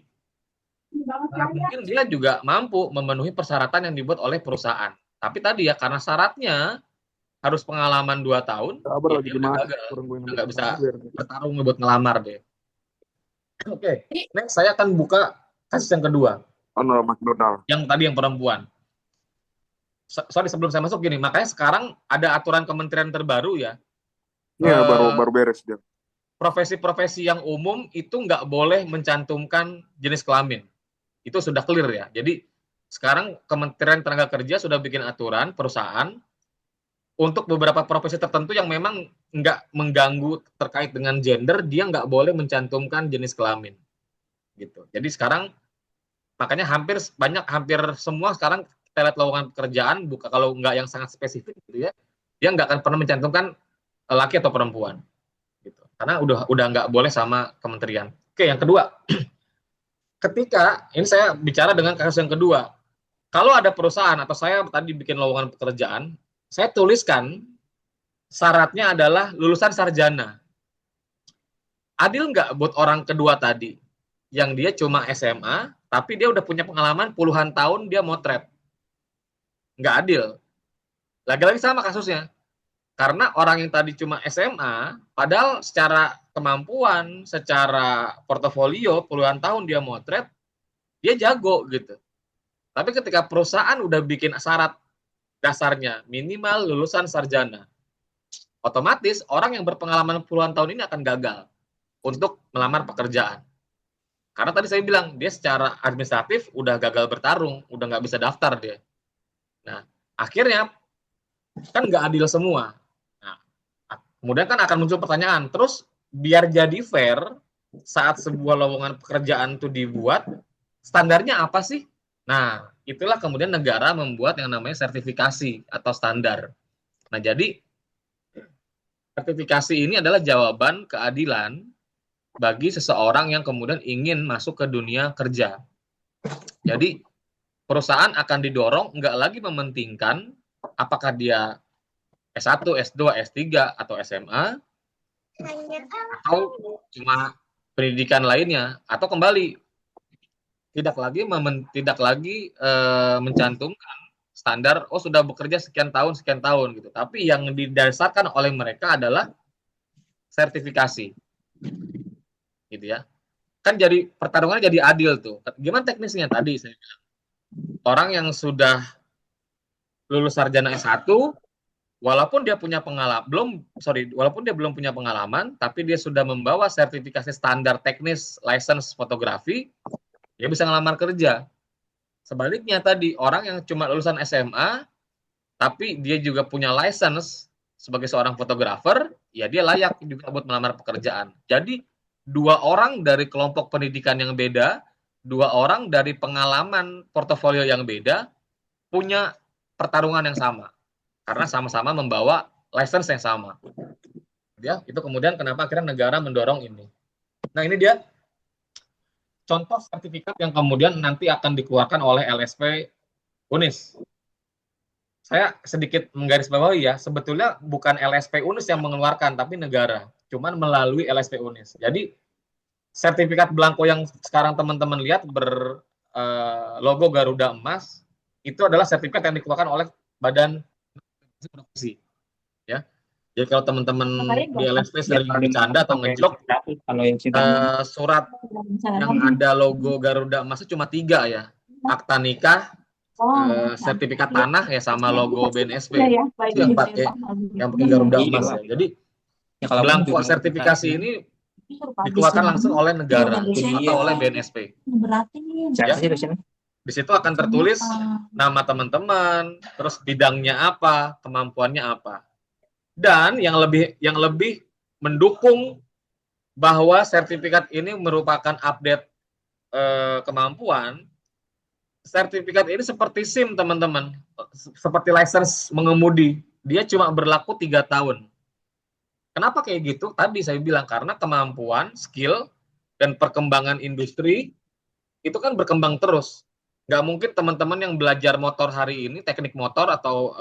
mungkin dia juga mampu memenuhi persyaratan yang dibuat oleh perusahaan. Tapi tadi ya karena syaratnya harus pengalaman 2 tahun, ya dia udah gagal, nggak bisa bertarung buat ngelamar deh. Oke, next saya akan buka kasus yang kedua. Yang tadi yang perempuan. Sorry sebelum saya masuk gini, makanya sekarang ada aturan kementerian terbaru ya. Iya, baru beres dia. Profesi-profesi yang umum itu nggak boleh mencantumkan jenis kelamin. Itu sudah clear ya. Jadi sekarang Kementerian Tenaga Kerja sudah bikin aturan perusahaan untuk beberapa profesi tertentu yang memang nggak mengganggu terkait dengan gender, dia nggak boleh mencantumkan jenis kelamin. Gitu. Jadi sekarang makanya hampir semua sekarang kita lihat lowongan pekerjaan, kalau nggak yang sangat spesifik gitu ya, dia nggak akan pernah mencantumkan laki atau perempuan gitu. Karena udah nggak boleh sama kementerian. Oke, yang kedua. Ketika ini saya bicara dengan kasus yang kedua. Kalau ada perusahaan atau saya tadi bikin lowongan pekerjaan, saya tuliskan syaratnya adalah lulusan sarjana. Adil nggak buat orang kedua tadi? Yang dia cuma SMA, tapi dia udah punya pengalaman puluhan tahun dia motret. Nggak adil. Lagi-lagi sama kasusnya. Karena orang yang tadi cuma SMA, padahal secara kemampuan, secara portofolio, puluhan tahun dia motret, dia jago gitu. Tapi ketika perusahaan udah bikin syarat dasarnya, minimal lulusan sarjana, otomatis orang yang berpengalaman puluhan tahun ini akan gagal untuk melamar pekerjaan. Karena tadi saya bilang, dia secara administratif udah gagal bertarung, udah nggak bisa daftar dia. Nah, akhirnya kan nggak adil semua. Kemudian kan akan muncul pertanyaan, terus biar jadi fair, saat sebuah lowongan pekerjaan itu dibuat, standarnya apa sih? Nah, itulah kemudian negara membuat yang namanya sertifikasi atau standar. Nah, jadi sertifikasi ini adalah jawaban keadilan bagi seseorang yang kemudian ingin masuk ke dunia kerja. Jadi, perusahaan akan didorong nggak lagi mementingkan apakah dia S1, S2, S3 atau SMA atau cuma pendidikan lainnya atau kembali tidak lagi mencantumkan standar sudah bekerja sekian tahun gitu. Tapi yang didasarkan oleh mereka adalah sertifikasi. Gitu ya. Kan jadi pertarungannya jadi adil tuh. Gimana teknisnya tadi saya bilang. Orang yang sudah lulus sarjana S1 walaupun dia belum punya pengalaman, tapi dia sudah membawa sertifikasi standar teknis license fotografi, dia bisa ngelamar kerja. Sebaliknya tadi, orang yang cuma lulusan SMA, tapi dia juga punya license sebagai seorang fotografer, ya dia layak juga buat melamar pekerjaan. Jadi, 2 orang dari kelompok pendidikan yang beda, 2 orang dari pengalaman portofolio yang beda, punya pertarungan yang sama. Karena sama-sama membawa license yang sama. Ya, itu kemudian kenapa akhirnya negara mendorong ini. Nah, ini dia contoh sertifikat yang kemudian nanti akan dikeluarkan oleh LSP UNIS. Saya sedikit menggarisbawahi ya, sebetulnya bukan LSP UNIS yang mengeluarkan, tapi negara. Cuman melalui LSP UNIS. Jadi, sertifikat belangko yang sekarang teman-teman lihat berlogo Garuda Emas, itu adalah sertifikat yang dikeluarkan oleh Badan Produksi. Ya. Jadi kalau teman-teman di LSP sering bercanda atau ngejok, surat yang ada logo Garuda Emas cuma 3 ya. Akta nikah, sertifikat tanah ya sama logo BNSP. Itu yang pakai Garuda Emas ya. Jadi belangko sertifikasi ini dikeluarkan langsung oleh negara atau oleh BNSP. Ya. Di situ akan tertulis nama teman-teman, terus bidangnya apa, kemampuannya apa. Dan yang lebih mendukung bahwa sertifikat ini merupakan update kemampuan, sertifikat ini seperti SIM teman-teman, seperti license mengemudi, dia cuma berlaku 3 tahun. Kenapa kayak gitu? Tadi saya bilang karena kemampuan, skill, dan perkembangan industri itu kan berkembang terus. Nggak mungkin teman-teman yang belajar motor hari ini, teknik motor atau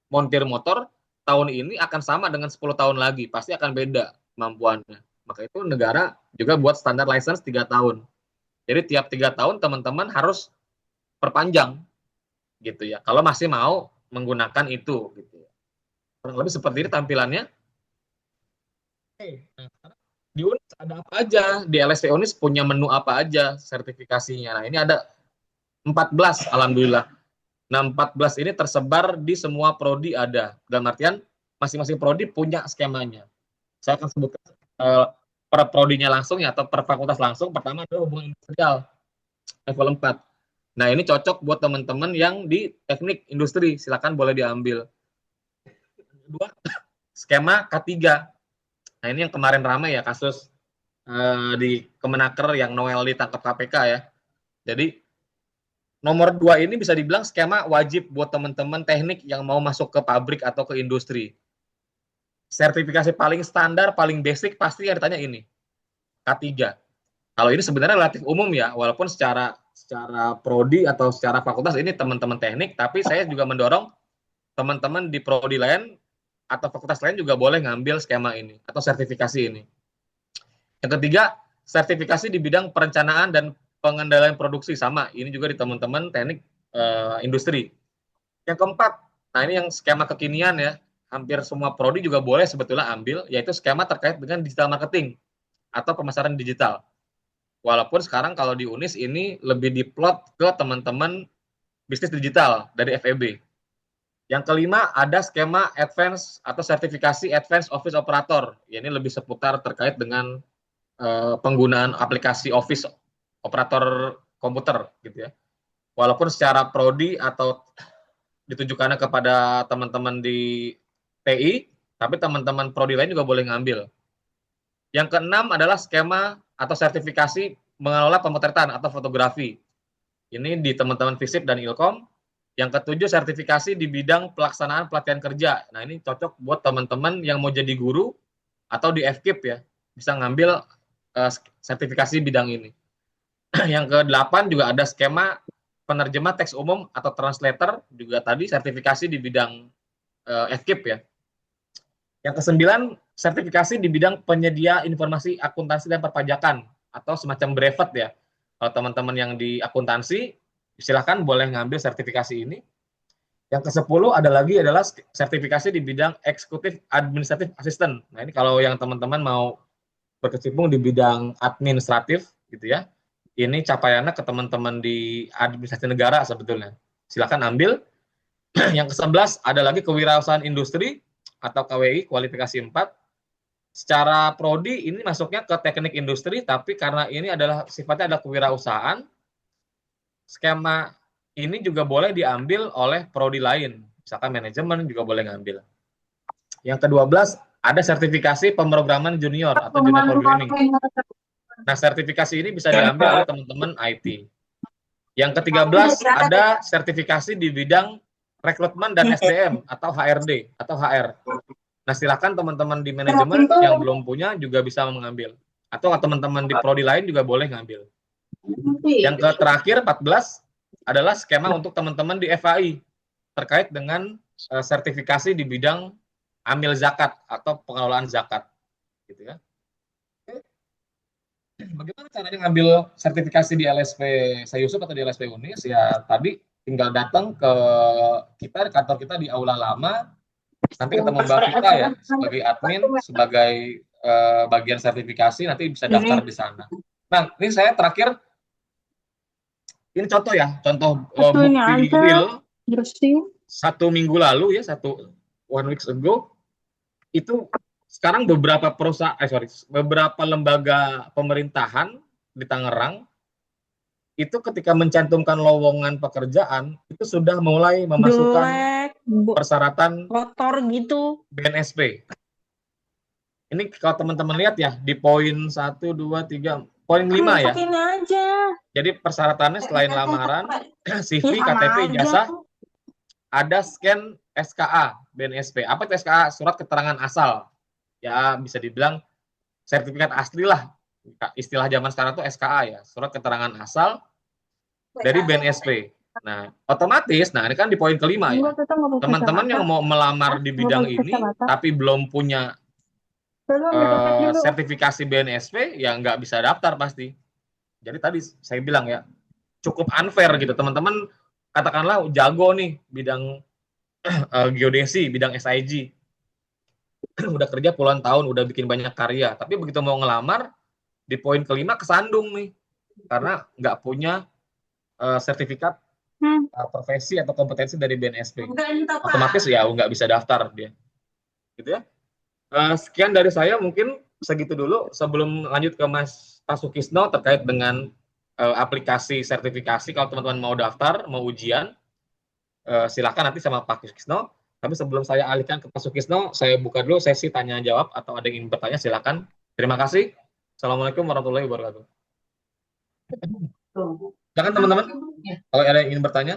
montir motor, tahun ini akan sama dengan 10 tahun lagi. Pasti akan beda kemampuannya. Maka itu negara juga buat standar license 3 tahun. Jadi tiap 3 tahun teman-teman harus perpanjang. Gitu ya. Kalau masih mau menggunakan itu. Gitu ya. Kurang lebih seperti ini tampilannya. Di UNIS ada apa aja? Di LSP UNIS punya menu apa aja sertifikasinya. Nah ini ada 14 alhamdulillah. Nah 14 ini tersebar di semua prodi ada. Dalam artian masing-masing prodi punya skemanya. Saya akan sebutkan per prodinya langsung ya atau per fakultas langsung. Pertama adalah hubungan industrial level 4. Nah ini cocok buat teman-teman yang di teknik industri. Silakan boleh diambil. Kedua, skema K3. Nah ini yang kemarin ramai ya kasus di Kemenaker yang Noel ditangkap KPK ya. Jadi nomor 2 ini bisa dibilang skema wajib buat teman-teman teknik yang mau masuk ke pabrik atau ke industri. Sertifikasi paling standar, paling basic pasti yang ditanya ini. K3. Kalau ini sebenarnya relatif umum ya, walaupun secara prodi atau secara fakultas ini teman-teman teknik, tapi saya juga mendorong teman-teman di prodi lain atau fakultas lain juga boleh ngambil skema ini atau sertifikasi ini. Yang ketiga, sertifikasi di bidang perencanaan dan pengendalian produksi sama. Ini juga di teman-teman teknik industri. Yang keempat, nah ini yang skema kekinian ya. Hampir semua prodi juga boleh sebetulnya ambil, yaitu skema terkait dengan digital marketing atau pemasaran digital. Walaupun sekarang kalau di UNIS ini lebih diplot ke teman-teman bisnis digital dari FEB. Yang kelima ada skema advance atau sertifikasi advance office operator. Ya, ini lebih seputar terkait dengan penggunaan aplikasi office operator komputer gitu ya. Walaupun secara prodi atau ditujukannya kepada teman-teman di TI, tapi teman-teman prodi lain juga boleh ngambil. Yang keenam adalah skema atau sertifikasi mengelola pemotretan atau fotografi. Ini di teman-teman FISIP dan Ilkom. Yang ketujuh sertifikasi di bidang pelaksanaan pelatihan kerja. Nah ini cocok buat teman-teman yang mau jadi guru atau di FKIP ya, bisa ngambil sertifikasi bidang ini. Yang ke-8 juga ada skema penerjemah teks umum atau translator, juga tadi sertifikasi di bidang FKIP ya. Yang kesembilan, sertifikasi di bidang penyedia informasi akuntansi dan perpajakan atau semacam brevet ya. Kalau teman-teman yang di akuntansi, silahkan boleh ngambil sertifikasi ini. Yang ke-10 adalah sertifikasi di bidang eksekutif administratif assistant. Nah, ini kalau yang teman-teman mau berkecimpung di bidang administratif gitu ya. Ini capaiannya ke teman-teman di administrasi negara sebetulnya. Silakan ambil. Yang ke-11 ada lagi kewirausahaan industri atau KWI kualifikasi 4. Secara prodi ini masuknya ke teknik industri, tapi karena ini adalah sifatnya adalah kewirausahaan, skema ini juga boleh diambil oleh prodi lain. Misalkan manajemen juga boleh ngambil. Yang ke-12 ada sertifikasi pemrograman junior atau junior programming. Nah, sertifikasi ini bisa diambil oleh teman-teman IT. Yang ke-13 ada sertifikasi di bidang rekrutmen dan SDM atau HRD atau HR. Nah, silakan teman-teman di manajemen yang belum punya juga bisa mengambil. Atau teman-teman di prodi lain juga boleh ngambil. Yang terakhir 14 adalah skema untuk teman-teman di FAI terkait dengan sertifikasi di bidang amil zakat atau pengelolaan zakat. Gitu ya. Bagaimana caranya ngambil sertifikasi di LSP Sayusuf atau di LSP Unis? Ya tadi tinggal datang ke kita, kantor kita di Aula Lama, nanti ketemu Mbak Vita ya, sebagai admin, sebagai bagian sertifikasi, nanti bisa daftar di sana. Nah, ini saya terakhir, ini contoh ya, contoh bukti real, 1 minggu lalu ya, 1 week ago, itu sekarang beberapa beberapa lembaga pemerintahan di Tangerang itu ketika mencantumkan lowongan pekerjaan itu sudah mulai memasukkan persyaratan kotor gitu. BNSP. Ini kalau teman-teman lihat ya di poin 1, 2, 3, poin 5 ya. Aja. Jadi persyaratannya selain lamaran, CV, KTP, ijazah, ada scan SKA BNSP. Apa itu SKA? Surat keterangan asal. Ya bisa dibilang sertifikat asli lah. Istilah zaman sekarang tuh SKA ya, surat keterangan asal dari BNSP. Nah, otomatis, nah ini kan di poin kelima ya, teman-teman yang mau melamar di bidang ini tapi belum punya sertifikasi BNSP, ya nggak bisa daftar pasti. Jadi tadi saya bilang ya, cukup unfair gitu. Teman-teman katakanlah jago nih bidang geodesi, bidang SIG, udah kerja puluhan tahun, udah bikin banyak karya, tapi begitu mau ngelamar di poin kelima kesandung nih karena nggak punya sertifikat profesi atau kompetensi dari BNSP. Otomatis ya nggak bisa daftar dia, gitu ya. Sekian dari saya, mungkin segitu dulu sebelum lanjut ke Mas Pak Sukisno terkait dengan aplikasi sertifikasi. Kalau teman-teman mau daftar, mau ujian, silakan nanti sama Pak Sukisno. Tapi sebelum saya alihkan ke Pak Sukisno, saya buka dulu sesi tanya jawab atau ada yang ingin bertanya, silakan. Terima kasih. Assalamualaikum warahmatullahi wabarakatuh. Silakan teman-teman, kalau ada yang ingin bertanya.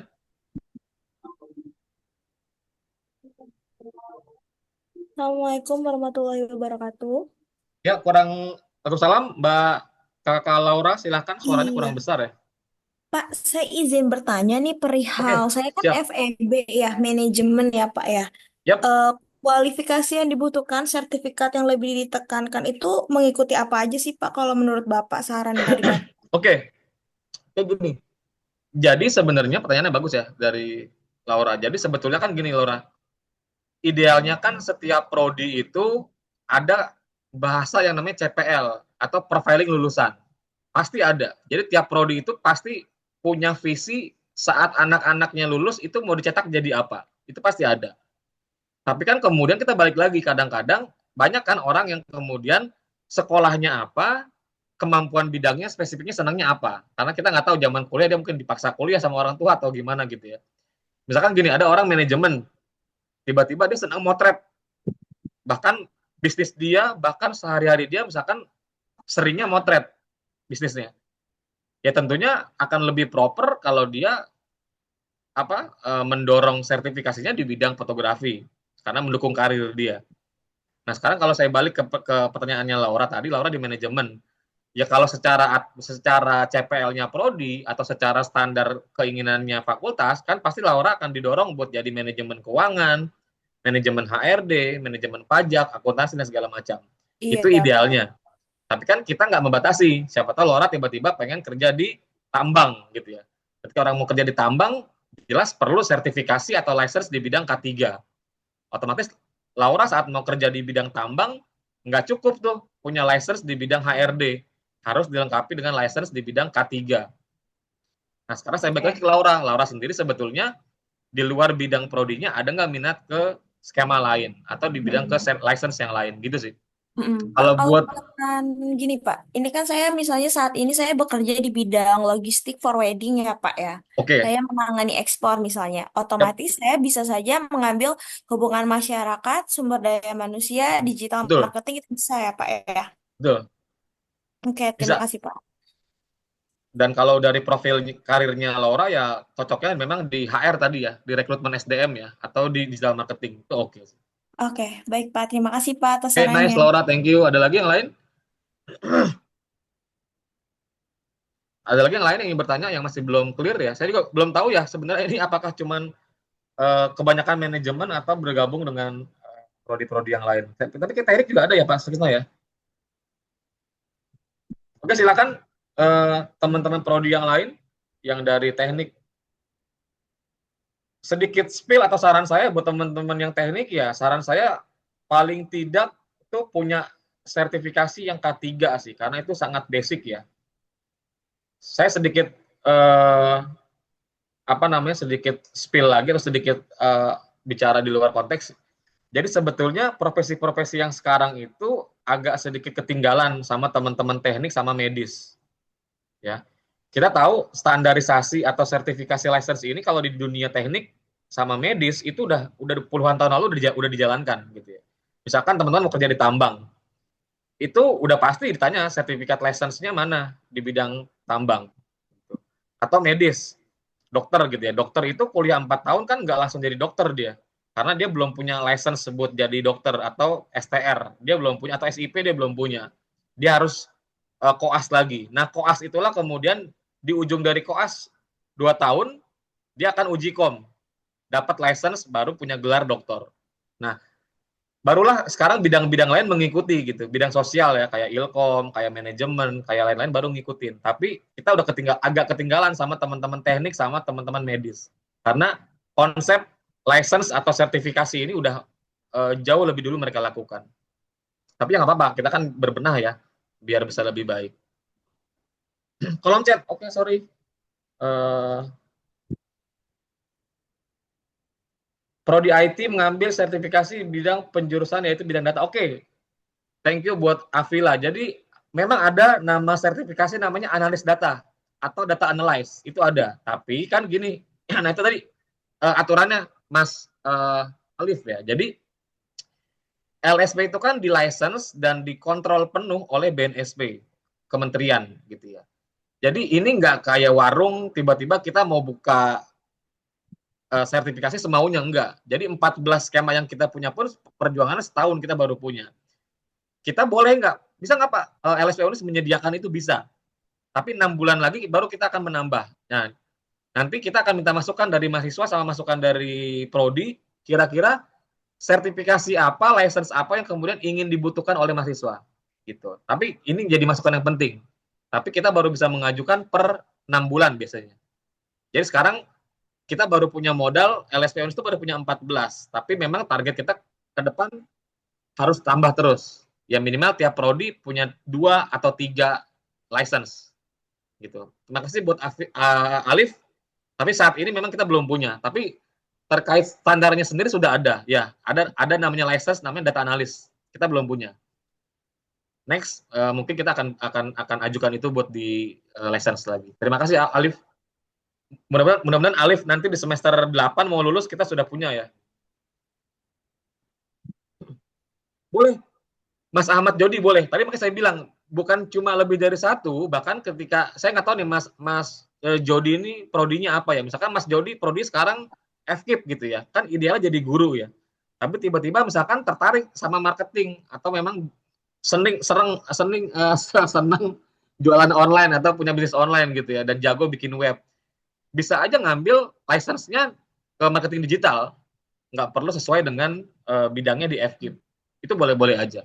Assalamualaikum warahmatullahi wabarakatuh. Ya, Waalaikumsalam, Mbak Kakak Laura, silakan, suaranya Iya. kurang besar ya. Pak, saya izin bertanya nih perihal, saya kan siap. FEB ya, manajemen ya Pak ya. Yap. Kualifikasi yang dibutuhkan, sertifikat yang lebih ditekankan itu mengikuti apa aja sih Pak kalau menurut Bapak, saran dari Bapak? Oke, kayak gini. Jadi sebenarnya pertanyaannya bagus ya dari Laura. Jadi sebetulnya kan gini Laura, idealnya kan setiap prodi itu ada bahasa yang namanya CPL atau profiling lulusan. Pasti ada. Jadi tiap prodi itu pasti punya visi saat anak-anaknya lulus itu mau dicetak jadi apa. Itu pasti ada. Tapi kan kemudian kita balik lagi, kadang-kadang banyak kan orang yang kemudian sekolahnya apa, kemampuan bidangnya, spesifiknya senangnya apa. Karena kita nggak tahu zaman kuliah dia mungkin dipaksa kuliah sama orang tua atau gimana gitu ya. Misalkan gini, ada orang manajemen, tiba-tiba dia senang motret. Bahkan bisnis dia, bahkan sehari-hari dia misalkan seringnya motret bisnisnya. Ya tentunya akan lebih proper kalau dia mendorong sertifikasinya di bidang fotografi karena mendukung karir dia. Nah sekarang kalau saya balik ke pertanyaannya Laura tadi, Laura di manajemen. Ya kalau secara CPL-nya prodi atau secara standar keinginannya fakultas, kan pasti Laura akan didorong buat jadi manajemen keuangan, manajemen HRD, manajemen pajak, akuntansi dan segala macam. Iya, Itu idealnya. Tapi kan kita nggak membatasi. Siapa tahu Laura tiba-tiba pengen kerja di tambang gitu ya. Ketika orang mau kerja di tambang, jelas perlu sertifikasi atau license di bidang K3. Otomatis Laura saat mau kerja di bidang tambang, nggak cukup tuh punya license di bidang HRD. Harus dilengkapi dengan license di bidang K3. Nah, sekarang saya balik lagi ke Laura. Laura sendiri sebetulnya di luar bidang prodinya ada nggak minat ke skema lain atau di bidang ke license yang lain gitu sih. Pak, Kalau kalau buat misalkan gini Pak, ini kan saya misalnya saat ini saya bekerja di bidang logistik for wedding ya Pak ya. oke, Saya menangani ekspor misalnya. yep, Otomatis saya bisa saja mengambil hubungan masyarakat, sumber daya manusia, digital betul, marketing itu bisa ya Pak ya. betul, Oke, terima bisa. kasih Pak. Dan kalau dari profil karirnya Laura ya cocoknya memang di HR tadi ya, di rekrutmen SDM ya, atau di digital marketing itu oke. Oke, baik Pak. Terima kasih Pak atas Oke, nice sarannya. Laura, thank you. Ada lagi yang lain? Ada lagi yang lain yang ingin bertanya yang masih belum clear ya? Saya juga belum tahu ya sebenarnya ini apakah cuman kebanyakan manajemen atau bergabung dengan prodi-prodi yang lain. Tapi kita Erik juga ada ya Pak Sukisno ya. Oke, silakan teman-teman prodi yang lain yang dari teknik, sedikit spill atau saran saya buat teman-teman yang teknik ya, saran saya paling tidak itu punya sertifikasi yang K3 sih, karena itu sangat basic ya. Saya sedikit sedikit spill lagi atau sedikit bicara di luar konteks. Jadi sebetulnya profesi-profesi yang sekarang itu agak sedikit ketinggalan sama teman-teman teknik sama medis. Ya. Kita tahu standarisasi atau sertifikasi license ini kalau di dunia teknik sama medis itu udah puluhan tahun lalu udah dijalankan gitu ya. Misalkan teman-teman mau kerja di tambang, itu udah pasti ditanya sertifikat license-nya mana di bidang tambang. Gitu. Atau medis, dokter gitu ya. Dokter itu kuliah 4 tahun kan nggak langsung jadi dokter dia. Karena dia belum punya license sebut jadi dokter atau STR. Dia belum punya, atau SIP dia belum punya. Dia harus koas lagi. Nah, koas itulah kemudian di ujung dari koas 2 tahun, dia akan uji kom. Dapat license, baru punya gelar doktor. Nah, barulah sekarang bidang-bidang lain mengikuti gitu. Bidang sosial ya, kayak ilkom, kayak manajemen, kayak lain-lain baru ngikutin. Tapi kita udah agak ketinggalan sama teman-teman teknik, sama teman-teman medis. Karena konsep license atau sertifikasi ini udah jauh lebih dulu mereka lakukan. Tapi ya nggak apa-apa, kita kan berbenah ya, biar bisa lebih baik. Kolom chat, oke, sorry. Prodi IT mengambil sertifikasi bidang penjurusan yaitu bidang data. Oke, thank you buat Avila. Jadi memang ada nama sertifikasi namanya analis data atau data analyze, itu ada. Tapi kan gini, nah itu tadi aturannya Mas Alif ya. Jadi LSP itu kan di license dan dikontrol penuh oleh BNSP, kementerian gitu ya. Jadi ini nggak kayak warung tiba-tiba kita mau buka sertifikasi semaunya, enggak. Jadi 14 skema yang kita punya pun perjuangannya setahun kita baru punya. Kita boleh nggak? Bisa nggak Pak? LSP Unis menyediakan itu bisa. Tapi 6 bulan lagi baru kita akan menambah. Nah, nanti kita akan minta masukan dari mahasiswa sama masukan dari prodi, kira-kira sertifikasi apa, license apa yang kemudian ingin dibutuhkan oleh mahasiswa. Gitu. Tapi ini jadi masukan yang penting. Tapi kita baru bisa mengajukan per 6 bulan biasanya. Jadi sekarang kita baru punya modal, LSP Unis itu baru punya 14. Tapi memang target kita ke depan harus tambah terus. Ya minimal tiap prodi punya 2 atau 3 license. Gitu. Terima kasih buat Alif. Tapi saat ini memang kita belum punya. Tapi terkait standarnya sendiri sudah ada. Ya, ada namanya license, namanya data analis. Kita belum punya. Next, mungkin kita akan ajukan itu buat di license lagi. Terima kasih Alif. Mudah-mudahan Alif nanti di semester 8 mau lulus kita sudah punya ya. Boleh. Mas Ahmad Jody boleh. Tadi makanya saya bilang bukan cuma lebih dari satu, bahkan ketika saya nggak tahu nih Mas Jody ini prodinya apa ya. Misalkan Mas Jody prodi sekarang FKIP gitu ya. Kan idealnya jadi guru ya. Tapi tiba-tiba misalkan tertarik sama marketing atau memang seneng jualan online atau punya bisnis online gitu ya dan jago bikin web. Bisa aja ngambil license-nya ke marketing digital. nggak perlu sesuai dengan bidangnya di FKIP. Itu boleh-boleh aja.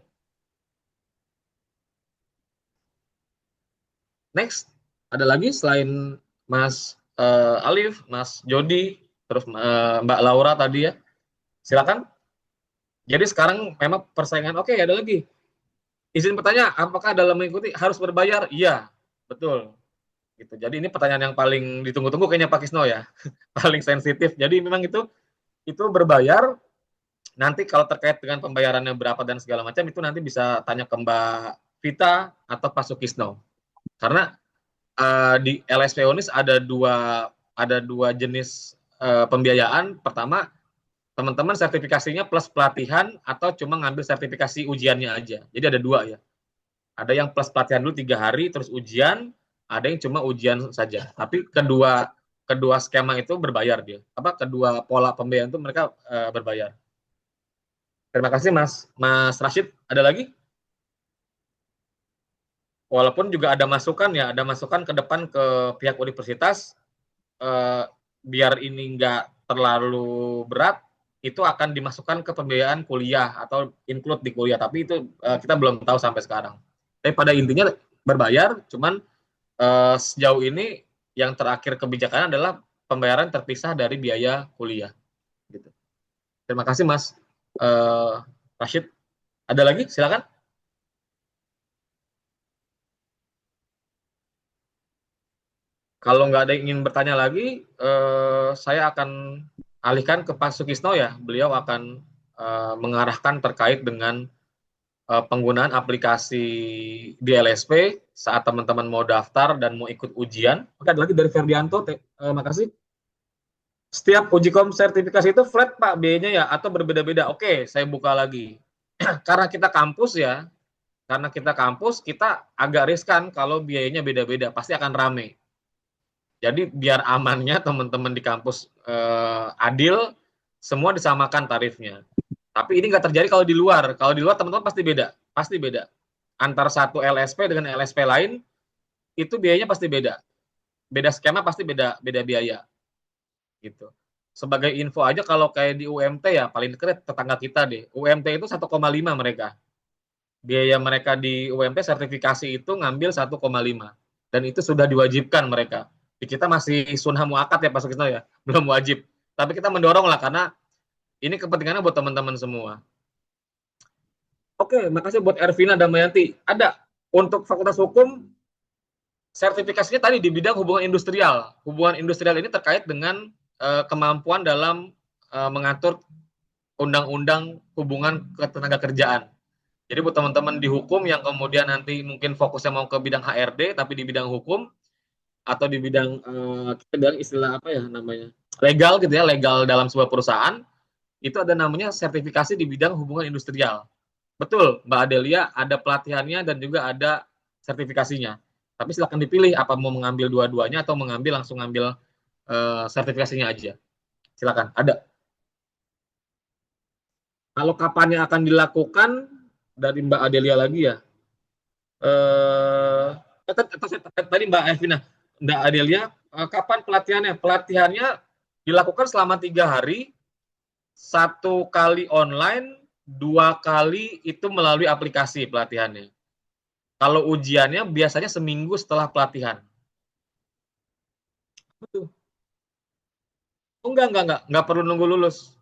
Next, ada lagi selain Mas Alif, Mas Jody, terus Mbak Laura tadi ya. Silakan. Jadi sekarang memang persaingan, oke, ada lagi. Izin bertanya, apakah dalam mengikuti harus berbayar? Iya, betul. Gitu. Jadi ini pertanyaan yang paling ditunggu-tunggu kayaknya Pak Kisno ya. Paling sensitif. Jadi memang itu berbayar. Nanti kalau terkait dengan pembayarannya berapa dan segala macam itu nanti bisa tanya ke Mbak Vita atau Pak Sukisno. Karena di LSP Unis ada dua jenis pembiayaan. Pertama, teman-teman sertifikasinya plus pelatihan atau cuma ngambil sertifikasi ujiannya aja. Jadi ada dua ya. Ada yang plus pelatihan dulu 3 hari terus ujian, ada yang cuma ujian saja. Tapi kedua skema itu berbayar dia. Kedua pola pembiayaan itu mereka berbayar. Terima kasih Mas Rashid. Ada lagi? Walaupun juga ada masukan ya, ada masukan ke depan ke pihak universitas, biar ini nggak terlalu berat, itu akan dimasukkan ke pembiayaan kuliah atau include di kuliah, tapi itu kita belum tahu sampai sekarang. Tapi pada intinya berbayar, cuman sejauh ini yang terakhir kebijakan adalah pembayaran terpisah dari biaya kuliah. Gitu. Terima kasih Mas Rashid. Ada lagi? Silakan. Kalau nggak ada yang ingin bertanya lagi, saya akan alihkan ke Pak Sukisno ya. Beliau akan mengarahkan terkait dengan penggunaan aplikasi di LSP saat teman-teman mau daftar dan mau ikut ujian. Oke, ada lagi dari Ferdianto. Makasih. Setiap uji kom sertifikasi itu flat Pak biayanya ya atau berbeda-beda? Oke, saya buka lagi. Karena kita kampus ya, kita agak riskan kalau biayanya beda-beda, pasti akan rame. Jadi biar amannya teman-teman di kampus adil, semua disamakan tarifnya. Tapi ini nggak terjadi kalau di luar. Kalau di luar teman-teman pasti beda. Antar satu LSP dengan LSP lain itu biayanya pasti beda. Beda skema pasti beda biaya. Gitu. Sebagai info aja kalau kayak di UMT ya paling dekat tetangga kita deh. UMT itu 1,5 mereka. Biaya mereka di UMT sertifikasi itu ngambil 1,5 dan itu sudah diwajibkan mereka. Di kita masih sunah muakat ya Pak Sukisno ya, belum wajib. Tapi kita mendorong lah karena ini kepentingannya buat teman-teman semua. Oke, makasih buat Ervina dan Mayanti. Ada untuk Fakultas Hukum sertifikasinya tadi di bidang hubungan industrial. Hubungan industrial ini terkait dengan kemampuan dalam mengatur undang-undang hubungan ketenaga kerjaan. Jadi buat teman-teman di hukum yang kemudian nanti mungkin fokusnya mau ke bidang HRD tapi di bidang hukum atau di bidang kita bilang istilah apa ya namanya legal gitu ya, legal dalam sebuah perusahaan, itu ada namanya sertifikasi di bidang hubungan industrial. Betul Mbak Adelia, ada pelatihannya dan juga ada sertifikasinya. Tapi silakan dipilih apa mau mengambil dua-duanya atau langsung ngambil sertifikasinya aja. Silakan. Ada. Kalau kapannya akan dilakukan dari Mbak Adelia lagi ya. Tadi Mbak Evina, Mbak Adelia, kapan pelatihannya? Pelatihannya dilakukan selama 3 hari, 1 kali online, 2 kali itu melalui aplikasi pelatihannya. Kalau ujiannya biasanya seminggu setelah pelatihan. Betul. Oh, enggak perlu nunggu lulus.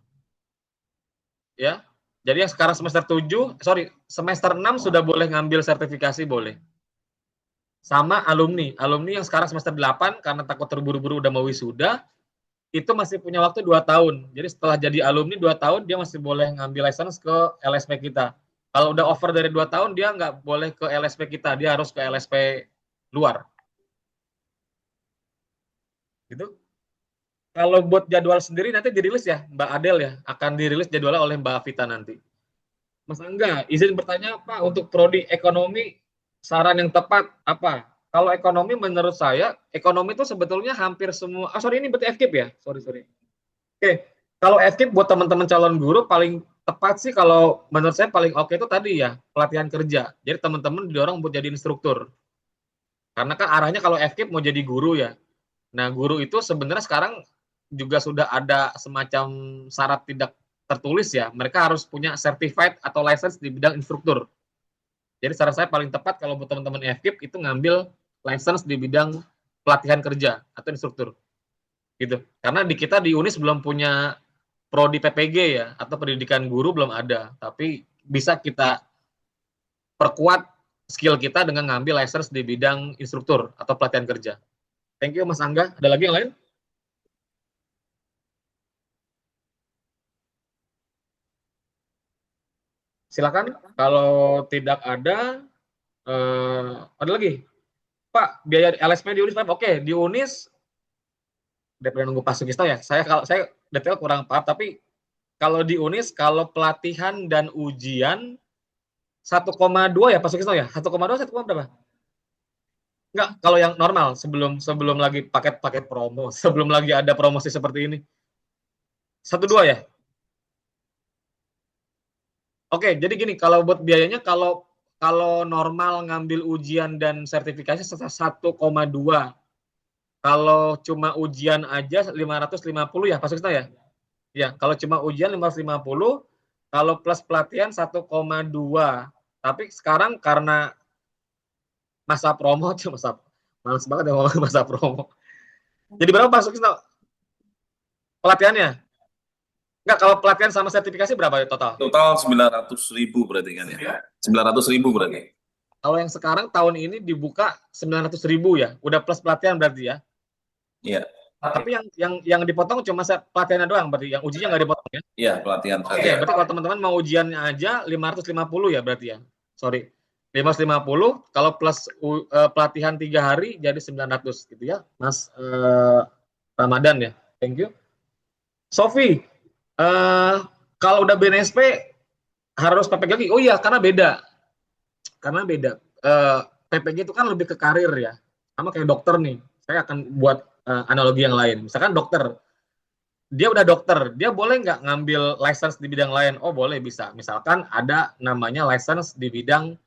Ya. Jadi yang sekarang semester 6 sudah boleh ngambil sertifikasi boleh. Sama alumni yang sekarang semester 8 karena takut terburu-buru udah mau wisuda, itu masih punya waktu 2 tahun. Jadi setelah jadi alumni 2 tahun dia masih boleh ngambil license ke LSP kita. Kalau udah over dari 2 tahun dia nggak boleh ke LSP kita, dia harus ke LSP luar. Gitu. Kalau buat jadwal sendiri nanti dirilis ya Mbak Adel ya, akan dirilis jadwalnya oleh Mbak Vita nanti. Mas Angga, izin bertanya Pak, untuk prodi ekonomi saran yang tepat apa? Kalau ekonomi menurut saya, ekonomi itu sebetulnya hampir semua, ini berarti FKIP ya? Sorry. Oke, kalau FKIP buat teman-teman calon guru paling tepat sih kalau menurut saya paling oke itu tadi ya, pelatihan kerja. Jadi teman-teman didorong buat jadi instruktur. Karena kan arahnya kalau FKIP mau jadi guru ya. Nah, guru itu sebenarnya sekarang juga sudah ada semacam syarat tidak tertulis ya, mereka harus punya certified atau license di bidang instruktur. Jadi saran saya paling tepat kalau buat teman-teman FKIP itu ngambil license di bidang pelatihan kerja atau instruktur. Gitu. Karena di kita di UNIS belum punya prodi PPG ya, atau pendidikan guru belum ada. Tapi bisa kita perkuat skill kita dengan ngambil license di bidang instruktur atau pelatihan kerja. Thank you Mas Angga. Ada lagi yang lain? Silakan. Kalau tidak ada lagi. Pak, biaya LSP di UNIS, oke, di UNIS daripada nunggu Pak Sugisto ya. Kalau saya detail kurang paham, tapi kalau di UNIS kalau pelatihan dan ujian 1,2 ya Pak Sugisto ya? 1,2 1, berapa? Enggak, kalau yang normal sebelum lagi paket-paket promo, sebelum lagi ada promosi seperti ini. 1,2 ya? Oke, jadi gini, kalau buat biayanya kalau normal ngambil ujian dan sertifikasi 1,2. Kalau cuma ujian aja 550 ya Pak Sugisto ya? Ya, kalau cuma ujian 550, kalau plus pelatihan 1,2. Tapi sekarang karena masa promo, males banget ya ngomong masa promo. Jadi berapa Pak Sugisto pelatihannya? Enggak, kalau pelatihan sama sertifikasi berapa ya total? Total 900.000 berarti kan ya? 900.000 berarti. Kalau yang sekarang tahun ini dibuka 900.000 ya, udah plus pelatihan berarti ya? Iya. Tapi yang dipotong cuma pelatihannya doang, berarti yang ujinya nggak dipotong ya? Iya, pelatihan Oke, saja. berarti kalau teman-teman mau ujiannya aja 550 ya berarti ya? Sorry, 550, kalau plus pelatihan 3 hari jadi 900 gitu ya, Mas Ramadan ya. Thank you. Sofi, kalau udah BNSP harus PPG lagi? Oh iya, karena beda. PPG itu kan lebih ke karir ya. Sama kayak dokter nih. Saya akan buat analogi yang lain. Misalkan dokter, dia udah dokter, dia boleh nggak ngambil license di bidang lain? Oh boleh, bisa. Misalkan ada namanya license di bidang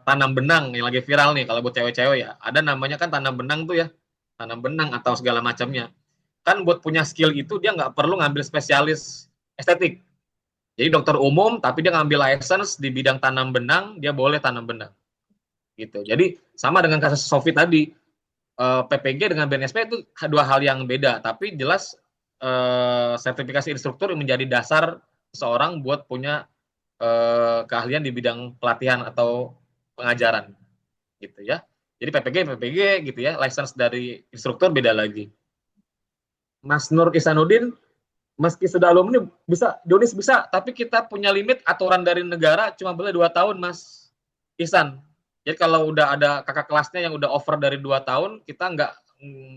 tanam benang yang lagi viral nih kalau buat cewek-cewek ya. Ada namanya kan tanam benang tuh ya, tanam benang atau segala macamnya. Kan buat punya skill itu dia nggak perlu ngambil spesialis estetik. Jadi dokter umum tapi dia ngambil license di bidang tanam benang, dia boleh tanam benang. Gitu. Jadi sama dengan kasus Sofi tadi, PPG dengan BNSP itu dua hal yang beda, tapi jelas sertifikasi instruktur menjadi dasar seseorang buat punya keahlian di bidang pelatihan atau pengajaran gitu ya. Jadi PPG gitu ya, license dari instruktur beda lagi. Mas Nur Isanuddin, meski sudah alumni bisa, Donis bisa, tapi kita punya limit aturan dari negara cuma boleh 2 tahun Mas Isan. Jadi kalau udah ada kakak kelasnya yang udah over dari 2 tahun, kita nggak,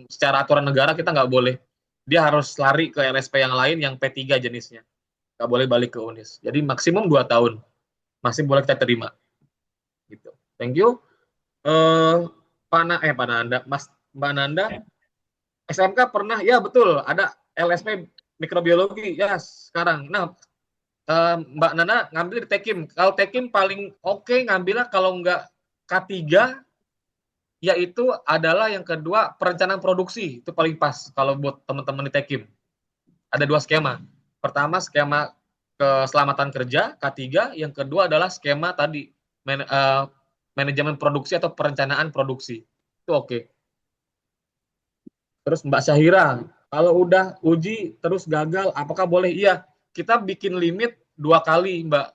secara aturan negara kita nggak boleh. Dia harus lari ke LSP yang lain yang P3 jenisnya. Nggak boleh balik ke UNIS. Jadi maksimum 2 tahun. Masih boleh kita terima. Gitu. Thank you. Pak Nanda, Mbak Nanda, SMK pernah, ya betul, ada LSP mikrobiologi, ya sekarang. Nah, Mbak Nanda ngambil di Tekim. Kalau Tekim paling oke ngambilnya kalau nggak K3, yaitu adalah yang kedua perencanaan produksi. Itu paling pas kalau buat teman-teman di Tekim. Ada 2 skema. Pertama skema keselamatan kerja, K3. Yang kedua adalah skema tadi, manajemen produksi atau perencanaan produksi. Itu oke. Terus Mbak Syahira, kalau udah uji terus gagal, apakah boleh? Iya, kita bikin limit 2 kali Mbak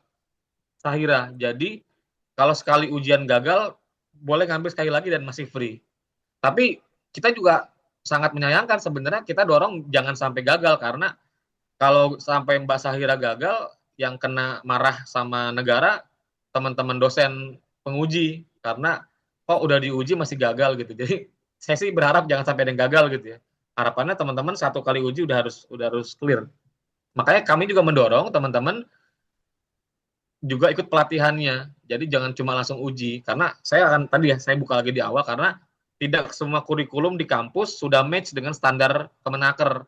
Syahira. Jadi kalau sekali ujian gagal, boleh ngambil sekali lagi dan masih free. Tapi kita juga sangat menyayangkan sebenarnya, kita dorong jangan sampai gagal, karena kalau sampai Mbak Syahira gagal, yang kena marah sama negara, teman-teman dosen penguji, karena kok udah diuji masih gagal gitu. Jadi saya sih berharap jangan sampai ada yang gagal gitu ya. Harapannya teman-teman 1 kali uji udah harus clear. Makanya kami juga mendorong teman-teman juga ikut pelatihannya. Jadi jangan cuma langsung uji. Karena saya akan tadi ya, saya buka lagi di awal, karena tidak semua kurikulum di kampus sudah match dengan standar Kemenaker.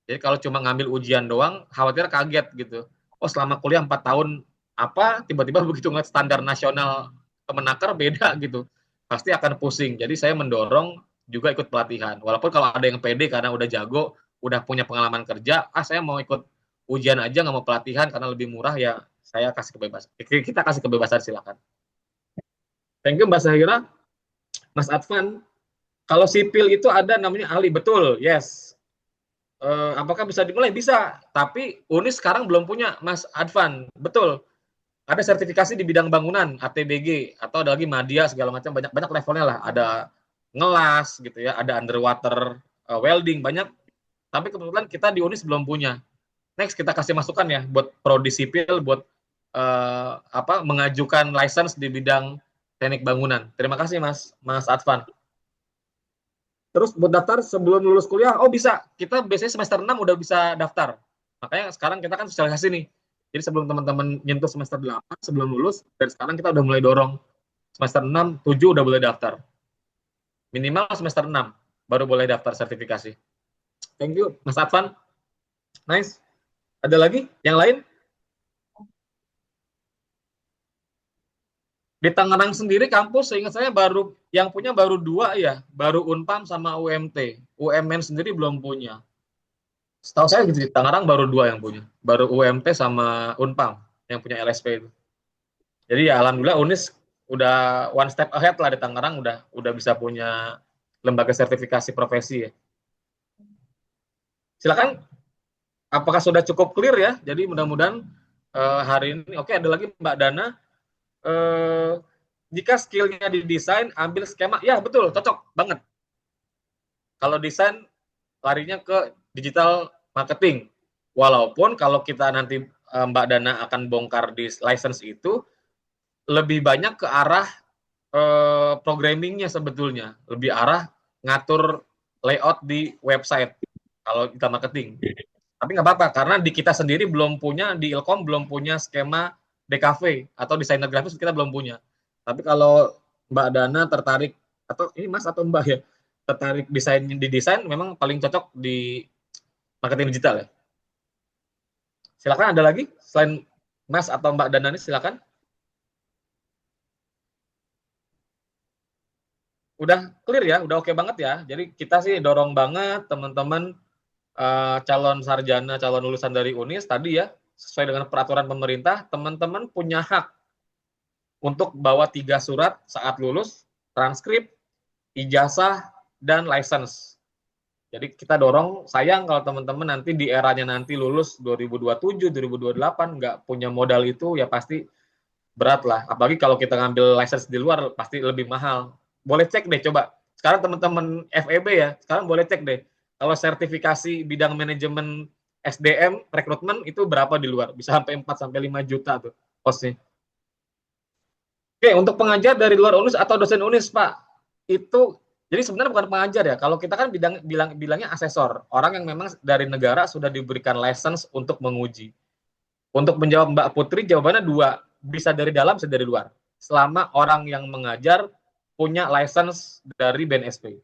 Jadi kalau cuma ngambil ujian doang, khawatir kaget gitu. Oh selama kuliah 4 tahun apa, tiba-tiba begitu ngeliat standar nasional Kemenaker beda gitu. Pasti akan pusing. Jadi saya mendorong juga ikut pelatihan. Walaupun kalau ada yang pede karena udah jago, udah punya pengalaman kerja, saya mau ikut ujian aja nggak mau pelatihan karena lebih murah, ya saya kasih kebebasan. Kita kasih kebebasan, silakan. Thank you Mbak Sahira. Mas Advan, kalau sipil itu ada namanya ahli, betul, yes. Apakah bisa dimulai? Bisa, tapi UNIS sekarang belum punya, Mas Advan, betul. Ada sertifikasi di bidang bangunan, ATBG, atau ada lagi Madya, segala macam, banyak levelnya lah. Ada ngelas gitu ya, ada underwater welding, banyak. Tapi kebetulan kita di UNIS belum punya. Next kita kasih masukan ya buat prodi sipil, buat mengajukan license di bidang teknik bangunan. Terima kasih Mas Advan. Terus buat daftar sebelum lulus kuliah, oh bisa. Kita biasanya semester 6 udah bisa daftar. Makanya sekarang kita kan sosialisasi nih. Jadi sebelum teman-teman nyentuh semester 8, sebelum lulus, dari sekarang kita udah mulai dorong semester 6, 7 udah boleh daftar. Minimal semester 6 baru boleh daftar sertifikasi. Thank you, Mas Advan. Nice. Ada lagi? Yang lain? Di Tangerang sendiri kampus seingat saya yang punya baru 2 ya, baru Unpam sama UMT. UMN sendiri belum punya. Setahu saya gitu, di Tangerang baru 2 yang punya, baru UMT sama Unpam yang punya LSP itu. Jadi ya alhamdulillah UNIS udah one step ahead lah di Tangerang, udah bisa punya lembaga sertifikasi profesi ya. Silakan, apakah sudah cukup clear ya? Jadi mudah-mudahan hari ini, oke, ada lagi Mbak Dana. Jika skillnya di desain, ambil skema, ya betul, cocok banget. Kalau desain larinya ke digital marketing. Walaupun kalau kita nanti Mbak Dana akan bongkar di license itu, lebih banyak ke arah programmingnya sebetulnya, lebih arah ngatur layout di website kalau kita marketing. Tapi nggak apa-apa, karena di kita sendiri belum punya, di Ilkom belum punya skema DKV atau desainer grafis, kita belum punya. Tapi kalau Mbak Dana tertarik, atau ini Mas atau Mbak ya, tertarik di desain, memang paling cocok di marketing digital ya. Silakan, ada lagi selain Mas atau Mbak Dana ini, silakan. Udah clear ya, udah oke banget ya. Jadi kita sih dorong banget teman-teman calon sarjana, calon lulusan dari UNIS tadi ya, sesuai dengan peraturan pemerintah, teman-teman punya hak untuk bawa 3 surat saat lulus, transkrip, ijazah, dan license. Jadi kita dorong, sayang kalau teman-teman nanti di eranya nanti lulus 2027, 2028, nggak punya modal itu, ya pasti berat lah. Apalagi kalau kita ngambil license di luar, pasti lebih mahal. Boleh cek deh, coba. Sekarang teman-teman FEB ya, sekarang boleh cek deh. Kalau sertifikasi bidang manajemen SDM, rekrutmen, itu berapa di luar? Bisa sampai 4-5 juta tuh kosnya. Oke, untuk pengajar dari luar UNIS atau dosen UNIS, Pak, itu jadi sebenarnya bukan pengajar ya. Kalau kita kan bilangnya asesor, orang yang memang dari negara sudah diberikan license untuk menguji. Untuk menjawab Mbak Putri, jawabannya 2, bisa dari dalam, bisa dari luar. Selama orang yang mengajar punya license dari BNSP.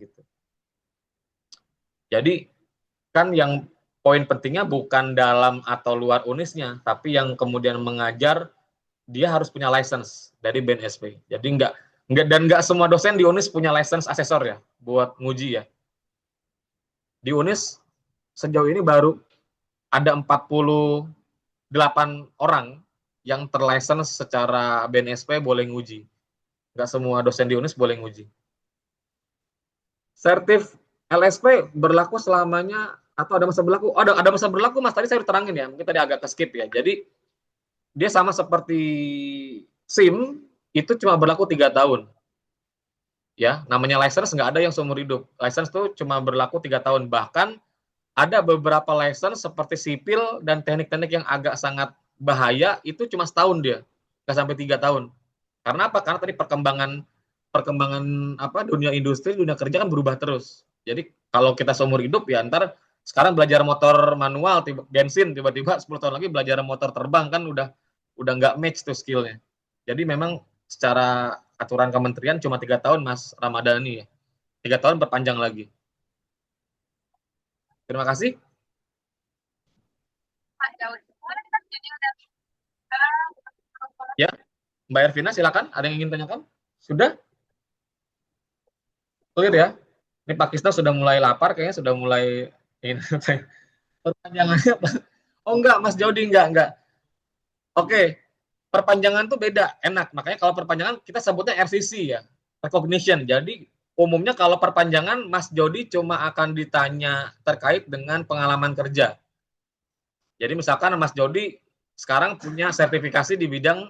Gitu. Jadi kan yang poin pentingnya bukan dalam atau luar UNIS-nya, tapi yang kemudian mengajar dia harus punya license dari BNSP. Jadi nggak semua dosen di UNIS punya license asesor ya buat nguji ya. Di UNIS sejauh ini baru ada 48 orang yang terlicense secara BNSP boleh nguji. Nggak semua dosen di UNIS boleh nguji. Sertif LSP berlaku selamanya atau ada masa berlaku? Oh, ada masa berlaku, Mas. Tadi saya udah terangin ya. Mungkin tadi agak ke-skip ya. Jadi dia sama seperti SIM, itu cuma berlaku 3 tahun. Ya, namanya license nggak ada yang seumur hidup. License itu cuma berlaku 3 tahun. Bahkan ada beberapa license seperti sipil dan teknik-teknik yang agak sangat bahaya, itu cuma setahun dia. Nggak sampai 3 tahun. Karena apa? Karena tadi perkembangan dunia industri, dunia kerja kan berubah terus. Jadi kalau kita seumur hidup ya ntar sekarang belajar motor manual, bensin, tiba-tiba 10 tahun lagi belajar motor terbang, kan udah nggak match tuh skillnya. Jadi memang secara aturan kementerian cuma 3 tahun, Mas Ramadhani ya. 3 tahun berpanjang lagi. Terima kasih. Ya, Mbak Ervina silakan. Ada yang ingin tanyakan? Sudah? Clear ya? Ini Pak Kisna sudah mulai lapar, kayaknya sudah mulai ini. Pertanyaannya Oh enggak, Mas Jody, enggak. Oke, perpanjangan tuh beda, enak. Makanya kalau perpanjangan kita sebutnya RCC ya, recognition. Jadi umumnya kalau perpanjangan Mas Jody cuma akan ditanya terkait dengan pengalaman kerja. Jadi misalkan Mas Jody sekarang punya sertifikasi di bidang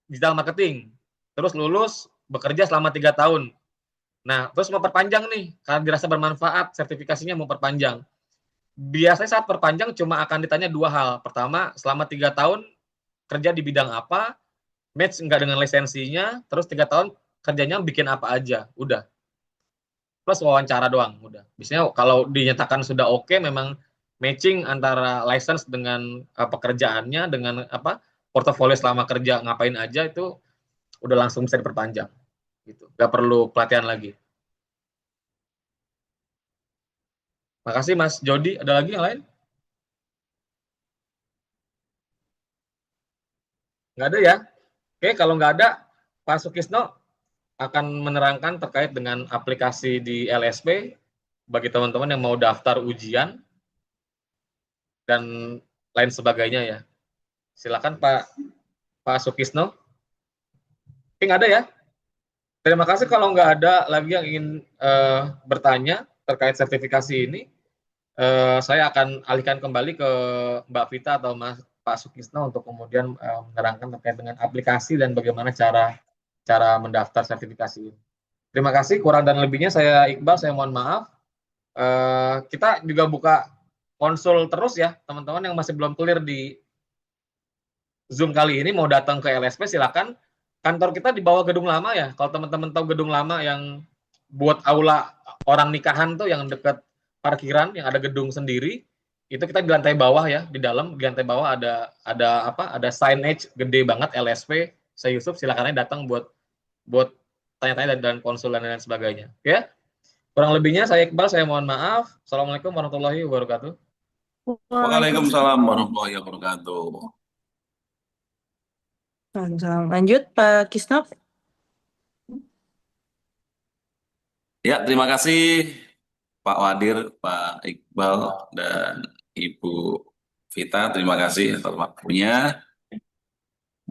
digital marketing, terus lulus bekerja selama 3 tahun. Nah, terus mau perpanjang nih, karena dirasa bermanfaat, sertifikasinya mau perpanjang. Biasanya saat perpanjang cuma akan ditanya 2 hal. Pertama, selama 3 tahun kerja di bidang apa, match nggak dengan lisensinya, terus 3 tahun kerjanya bikin apa aja, udah. Plus wawancara doang, udah. Biasanya kalau dinyatakan sudah oke, memang matching antara license dengan pekerjaannya, dengan portofolio selama kerja ngapain aja itu udah langsung bisa diperpanjang. Gitu. Nggak perlu pelatihan lagi. Makasih Mas Jody. Ada lagi yang lain? Nggak ada ya? Oke, kalau nggak ada, Pak Sukisno akan menerangkan terkait dengan aplikasi di LSP bagi teman-teman yang mau daftar ujian dan lain sebagainya ya. Silakan Pak Sukisno. Oke, nggak ada ya? Terima kasih. Kalau nggak ada lagi yang ingin bertanya terkait sertifikasi ini, saya akan alihkan kembali ke Mbak Vita atau Pak Sukisno untuk kemudian menerangkan terkait dengan aplikasi dan bagaimana cara mendaftar sertifikasi ini. Terima kasih. Kurang dan lebihnya saya Iqbal, saya mohon maaf. Kita juga buka konsul terus ya, teman-teman yang masih belum clear di Zoom kali ini mau datang ke LSP silakan. Kantor kita di bawah gedung lama ya. Kalau teman-teman tahu gedung lama yang buat aula orang nikahan tuh yang dekat parkiran yang ada gedung sendiri, itu kita di lantai bawah ya, di dalam di lantai bawah ada signage gede banget LSP. Saya Yusuf, silakan aja datang buat tanya-tanya dan konsul dan lain sebagainya. Ya. Kurang lebihnya saya Iqbal, saya mohon maaf. Assalamualaikum warahmatullahi wabarakatuh. Waalaikumsalam warahmatullahi wabarakatuh. Lanjut Pak Kisnov. Ya, terima kasih Pak Wadir, Pak Iqbal, dan Ibu Vita. Terima kasih atas waktunya.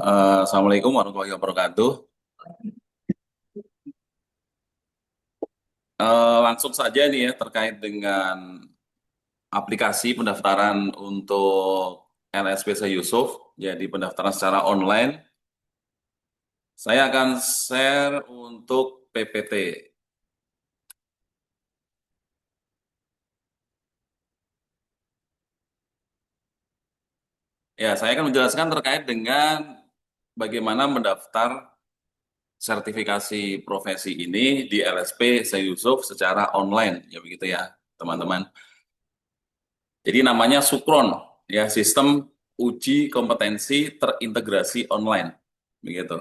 Assalamualaikum warahmatullahi wabarakatuh. Langsung saja nih ya terkait dengan aplikasi pendaftaran untuk LSP Syekh Yusuf, jadi pendaftaran secara online. Saya akan share untuk PPT. Ya, saya akan menjelaskan terkait dengan bagaimana mendaftar sertifikasi profesi ini di LSP Syekh Yusuf secara online, ya begitu ya, teman-teman. Jadi namanya Sukron, ya sistem uji kompetensi terintegrasi online, begitu.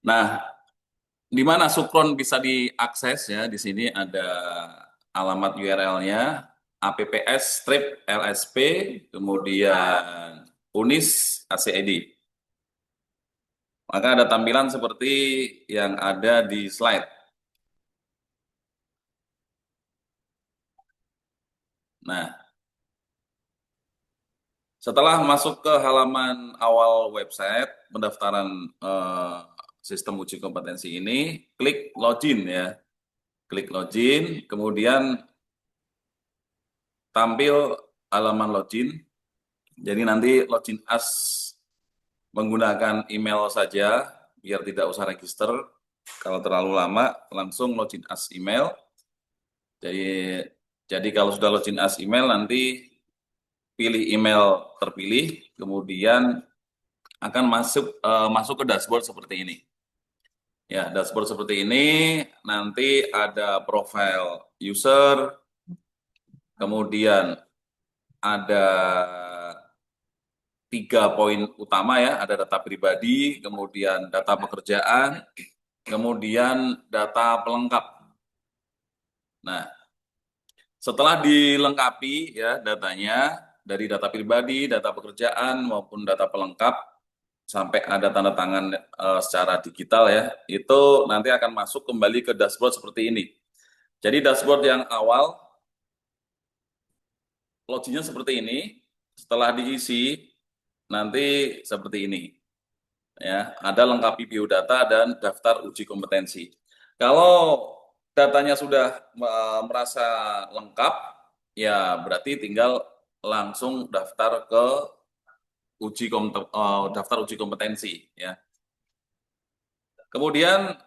Nah, di mana Sukron bisa diakses ya? Di sini ada alamat URL-nya apps-lsp kemudian unis ACID. Maka ada tampilan seperti yang ada di slide. Nah, setelah masuk ke halaman awal website pendaftaran sistem uji kompetensi ini, klik login ya. Klik login, kemudian tampil halaman login. Jadi nanti login as menggunakan email saja, biar tidak usah register. Kalau terlalu lama, langsung login as email. Jadi kalau sudah login as email, nanti pilih email terpilih, kemudian akan masuk ke dashboard seperti ini. Ya, dashboard seperti ini, nanti ada profile user, kemudian ada 3 poin utama ya, ada data pribadi, kemudian data pekerjaan, kemudian data pelengkap. Nah, setelah dilengkapi ya datanya, dari data pribadi, data pekerjaan, maupun data pelengkap, sampai ada tanda tangan secara digital ya, itu nanti akan masuk kembali ke dashboard seperti ini. Jadi dashboard yang awal, logiknya seperti ini. Setelah diisi, nanti seperti ini. Ya, ada lengkapi biodata dan daftar uji kompetensi. Kalau datanya sudah merasa lengkap, ya berarti tinggal langsung daftar ke daftar uji kompetensi. Ya. Kemudian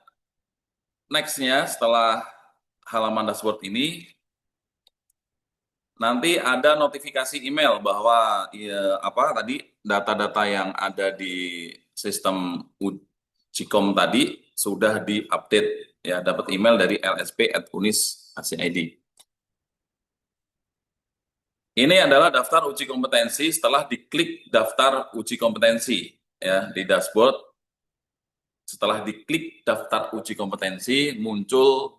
next-nya setelah halaman dashboard ini, nanti ada notifikasi email bahwa ya, tadi data-data yang ada di sistem Ujikom tadi sudah diupdate, ya, dapat email dari lsp@unis.ac.id. Ini adalah daftar uji kompetensi setelah diklik daftar uji kompetensi, ya, di dashboard. Setelah diklik daftar uji kompetensi, muncul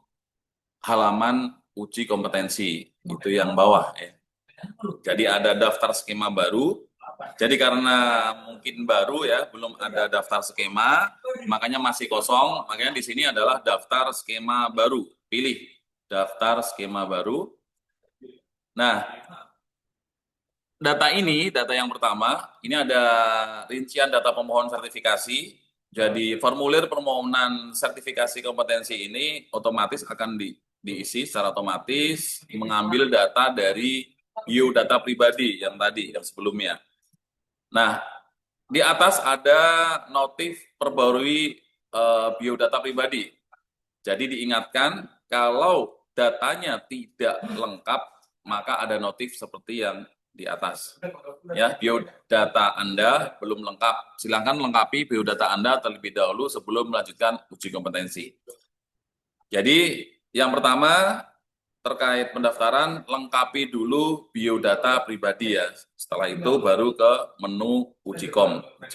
halaman uji kompetensi, itu yang bawah, ya. Jadi ada daftar skema baru. Jadi karena mungkin baru, ya, belum ada daftar skema, makanya masih kosong. Makanya di sini adalah daftar skema baru. Pilih daftar skema baru. Nah, data yang pertama, ini ada rincian data pemohon sertifikasi. Jadi formulir permohonan sertifikasi kompetensi ini otomatis akan diisi secara otomatis, mengambil data dari biodata pribadi yang tadi, yang sebelumnya. Nah, di atas ada notif perbarui biodata pribadi. Jadi diingatkan kalau datanya tidak lengkap, maka ada notif seperti yang di atas. Ya, biodata Anda belum lengkap. Silakan lengkapi biodata Anda terlebih dahulu sebelum melanjutkan uji kompetensi. Jadi, yang pertama terkait pendaftaran, lengkapi dulu biodata pribadi, ya. Setelah itu baru ke menu uji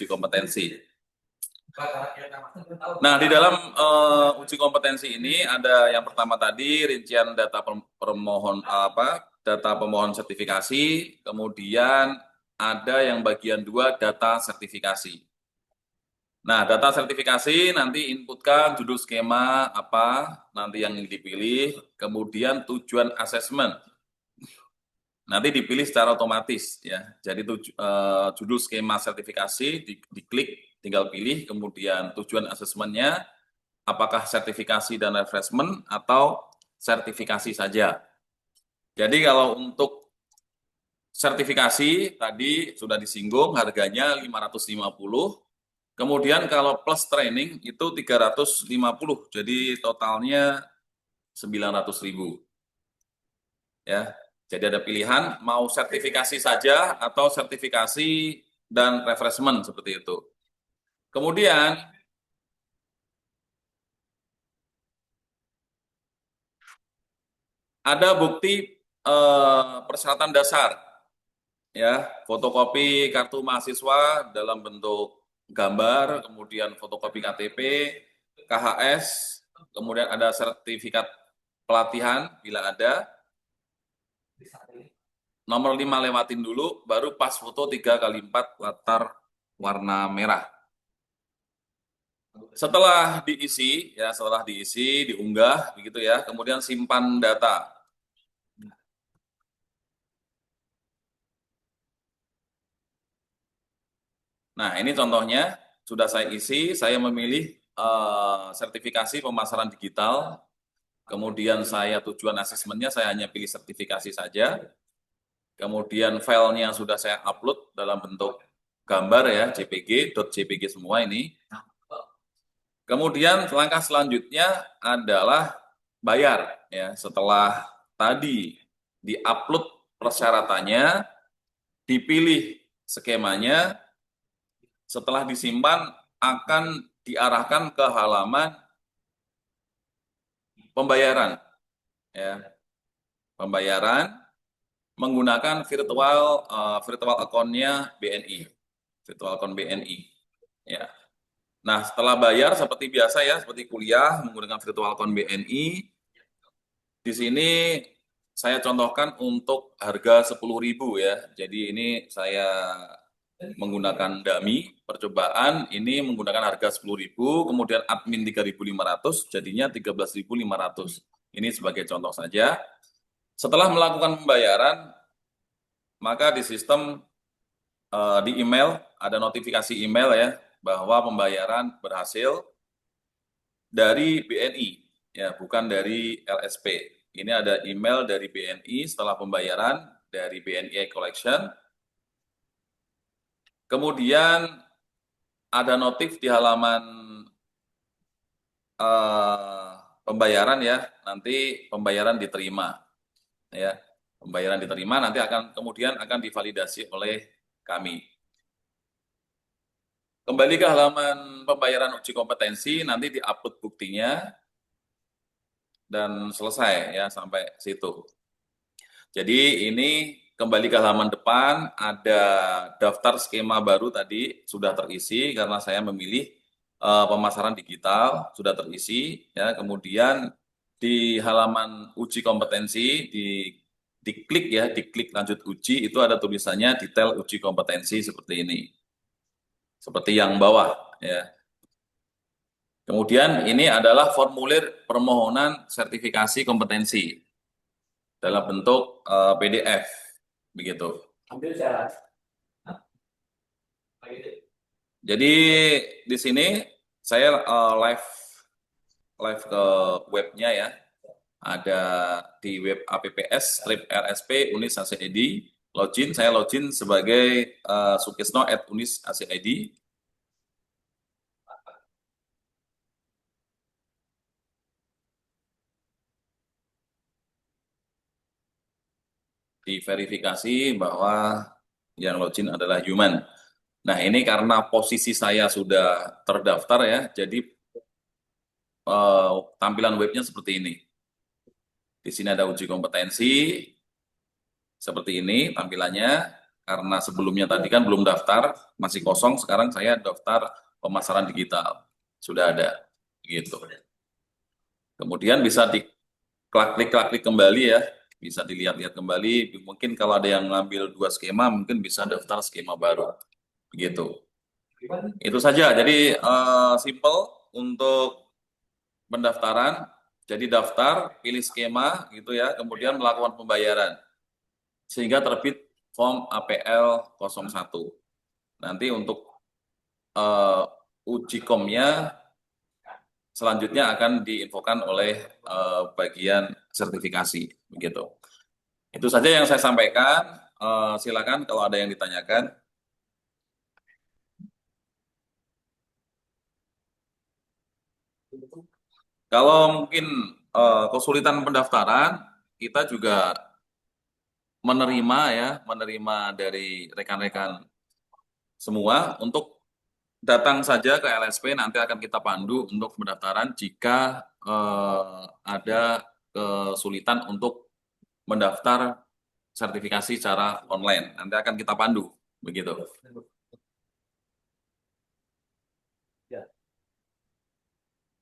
kompetensi. Nah, di dalam uji kompetensi ini ada yang pertama tadi rincian data data pemohon sertifikasi, kemudian ada yang bagian 2 data sertifikasi. Nah, data sertifikasi nanti inputkan judul skema apa nanti yang dipilih, kemudian tujuan asesmen. Nanti dipilih secara otomatis, ya. Jadi judul skema sertifikasi diklik, tinggal pilih, kemudian tujuan asesmennya apakah sertifikasi dan refreshment atau sertifikasi saja. Jadi kalau untuk sertifikasi tadi sudah disinggung harganya 550. Kemudian kalau plus training itu 350, jadi totalnya 900.000. Ya, jadi ada pilihan mau sertifikasi saja atau sertifikasi dan refreshment seperti itu. Kemudian ada bukti persyaratan dasar, ya, fotokopi kartu mahasiswa dalam bentuk gambar, kemudian fotokopi KTP, KHS, kemudian ada sertifikat pelatihan bila ada. Nomor 5 lewatin dulu, baru pas foto 3x4 latar warna merah. Setelah diisi, diunggah, begitu ya, kemudian simpan data. Nah, ini contohnya, sudah saya isi, saya memilih sertifikasi pemasaran digital, kemudian tujuan asesmennya saya hanya pilih sertifikasi saja, kemudian filenya sudah saya upload dalam bentuk gambar, ya, JPG semua ini. Kemudian langkah selanjutnya adalah bayar, ya. Setelah tadi diupload persyaratannya, dipilih skemanya, setelah disimpan akan diarahkan ke halaman pembayaran, ya. Pembayaran menggunakan virtual account-nya BNI, virtual account BNI, ya. Nah, setelah bayar seperti biasa, ya, seperti kuliah menggunakan virtual account BNI. Di sini saya contohkan untuk harga 10.000, ya. Jadi ini saya menggunakan dummy percobaan, ini menggunakan harga 10.000, kemudian admin 3.500, jadinya 13.500. Ini sebagai contoh saja. Setelah melakukan pembayaran, maka di sistem di email ada notifikasi email ya bahwa pembayaran berhasil dari BNI ya, bukan dari LSP. Ini ada email dari BNI setelah pembayaran dari BNI Collection. Kemudian ada notif di halaman pembayaran ya, nanti pembayaran diterima ya. Pembayaran diterima nanti kemudian akan divalidasi oleh kami. Kembali ke halaman pembayaran uji kompetensi, nanti diupload buktinya dan selesai ya sampai situ. Jadi ini kembali ke halaman depan, ada daftar skema baru tadi sudah terisi karena saya memilih pemasaran digital sudah terisi ya. Kemudian di halaman uji kompetensi diklik ya, diklik lanjut uji, itu ada tulisannya detail uji kompetensi seperti ini. Seperti yang bawah ya. Kemudian ini adalah formulir permohonan sertifikasi kompetensi dalam bentuk PDF begitu. Jadi di sini saya live ke webnya ya. Ada di web apps/lsp Unis ACID, login, saya login sebagai Sukisno@unis.acid. Diverifikasi bahwa yang login adalah human. Nah, ini karena posisi saya sudah terdaftar ya, jadi tampilan webnya seperti ini. Di sini ada uji kompetensi, seperti ini tampilannya. Karena sebelumnya tadi kan belum daftar, masih kosong, sekarang saya daftar pemasaran digital. Sudah ada, gitu. Kemudian bisa diklik kembali ya, bisa dilihat-lihat kembali. Mungkin kalau ada yang ngambil 2 skema, mungkin bisa daftar skema baru. Begitu. Itu saja. Jadi simple untuk pendaftaran. Jadi daftar, pilih skema gitu ya, kemudian melakukan pembayaran. Sehingga terbit form APL 01. Nanti untuk uji komnya selanjutnya akan diinfokan oleh bagian sertifikasi begitu. Itu saja yang saya sampaikan. Silakan kalau ada yang ditanyakan. Kalau mungkin kesulitan pendaftaran, kita juga menerima dari rekan-rekan semua untuk datang saja ke LSP, nanti akan kita pandu untuk pendaftaran jika ada kesulitan untuk mendaftar sertifikasi secara online. Nanti akan kita pandu, begitu.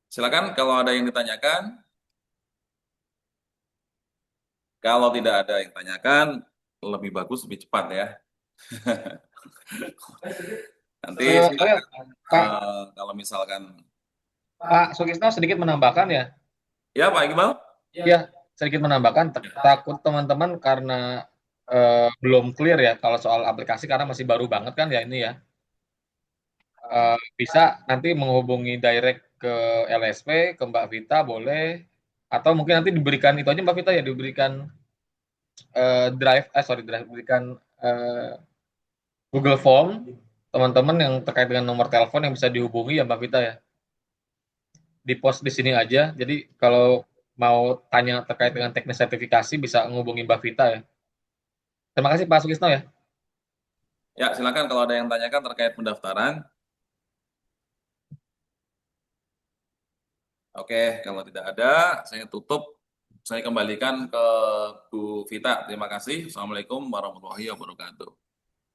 Silakan kalau ada yang ditanyakan. Kalau tidak ada yang ditanyakan, lebih bagus, lebih cepat ya. Nanti kalau misalkan Pak Sukisno sedikit menambahkan ya. Ya Pak Iqbal? Ya, sedikit menambahkan, takut teman-teman karena belum clear ya kalau soal aplikasi karena masih baru banget kan ya ini ya. Bisa nanti menghubungi direct ke LSP, ke Mbak Vita boleh, atau mungkin nanti diberikan itu aja Mbak Vita ya, diberikan diberikan Google Form teman-teman yang terkait dengan nomor telepon yang bisa dihubungi ya Mbak Vita ya. Di post di sini aja. Jadi kalau mau tanya terkait dengan teknis sertifikasi bisa menghubungi Mbak Vita ya. Terima kasih Pak Sukisno ya. Ya, silakan kalau ada yang tanyakan terkait pendaftaran. Oke, kalau tidak ada, saya tutup. Saya kembalikan ke Bu Vita. Terima kasih. Assalamualaikum warahmatullahi wabarakatuh.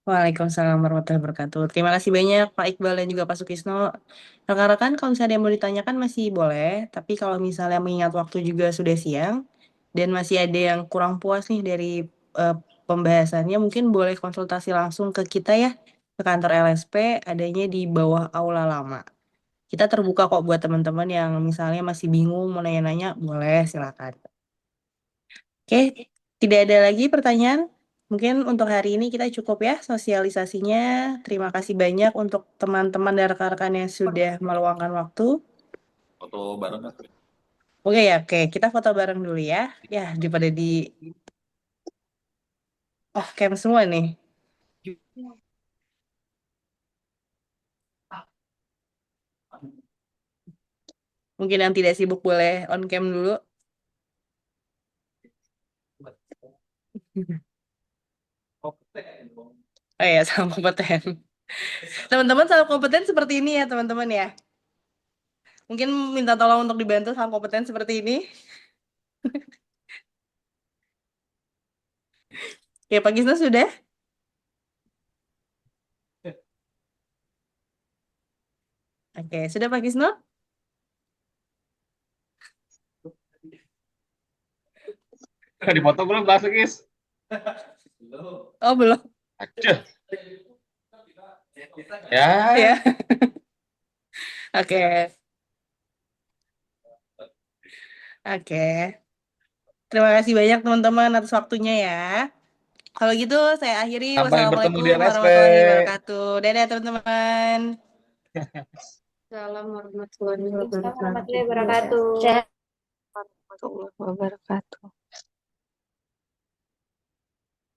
Waalaikumsalam warahmatullahi wabarakatuh. Terima kasih banyak Pak Iqbal dan juga Pak Sukisno. Rekan-rekan kalau misalnya ada yang mau ditanyakan masih boleh, tapi kalau misalnya mengingat waktu juga sudah siang dan masih ada yang kurang puas nih dari pembahasannya, mungkin boleh konsultasi langsung ke kita ya, ke kantor LSP, adanya di bawah aula lama. Kita terbuka kok buat teman-teman yang misalnya masih bingung mau nanya-nanya, boleh silakan. Oke, tidak ada lagi pertanyaan? mungkin untuk hari ini kita cukup ya sosialisasinya. Terima kasih banyak untuk teman-teman dan rekan-rekan yang sudah meluangkan waktu. Foto bareng kan? Oke ya, oke. Kita foto bareng dulu ya. Ya, daripada di off cam semua nih. Mungkin yang tidak sibuk boleh on cam dulu. Oh ya, salam kompeten. Teman-teman salam kompeten seperti ini ya, teman-teman ya. Mungkin minta tolong untuk dibantu salam kompeten seperti ini. Oke, Pak Gisno sudah? Oke, sudah Pak Gisno? Dipoto belum bahasa Gis? Oh, belum. Aduh. Ya. Ya. Oke. Oke. Terima kasih banyak teman-teman atas waktunya ya. Kalau gitu saya akhiri. Sampai bertemu di Wassalamualaikum LSP. warahmatullahi wabarakatuh. Dadah teman-teman. Assalamualaikum warahmatullahi Warahmatullahi wabarakatuh. wabarakatuh.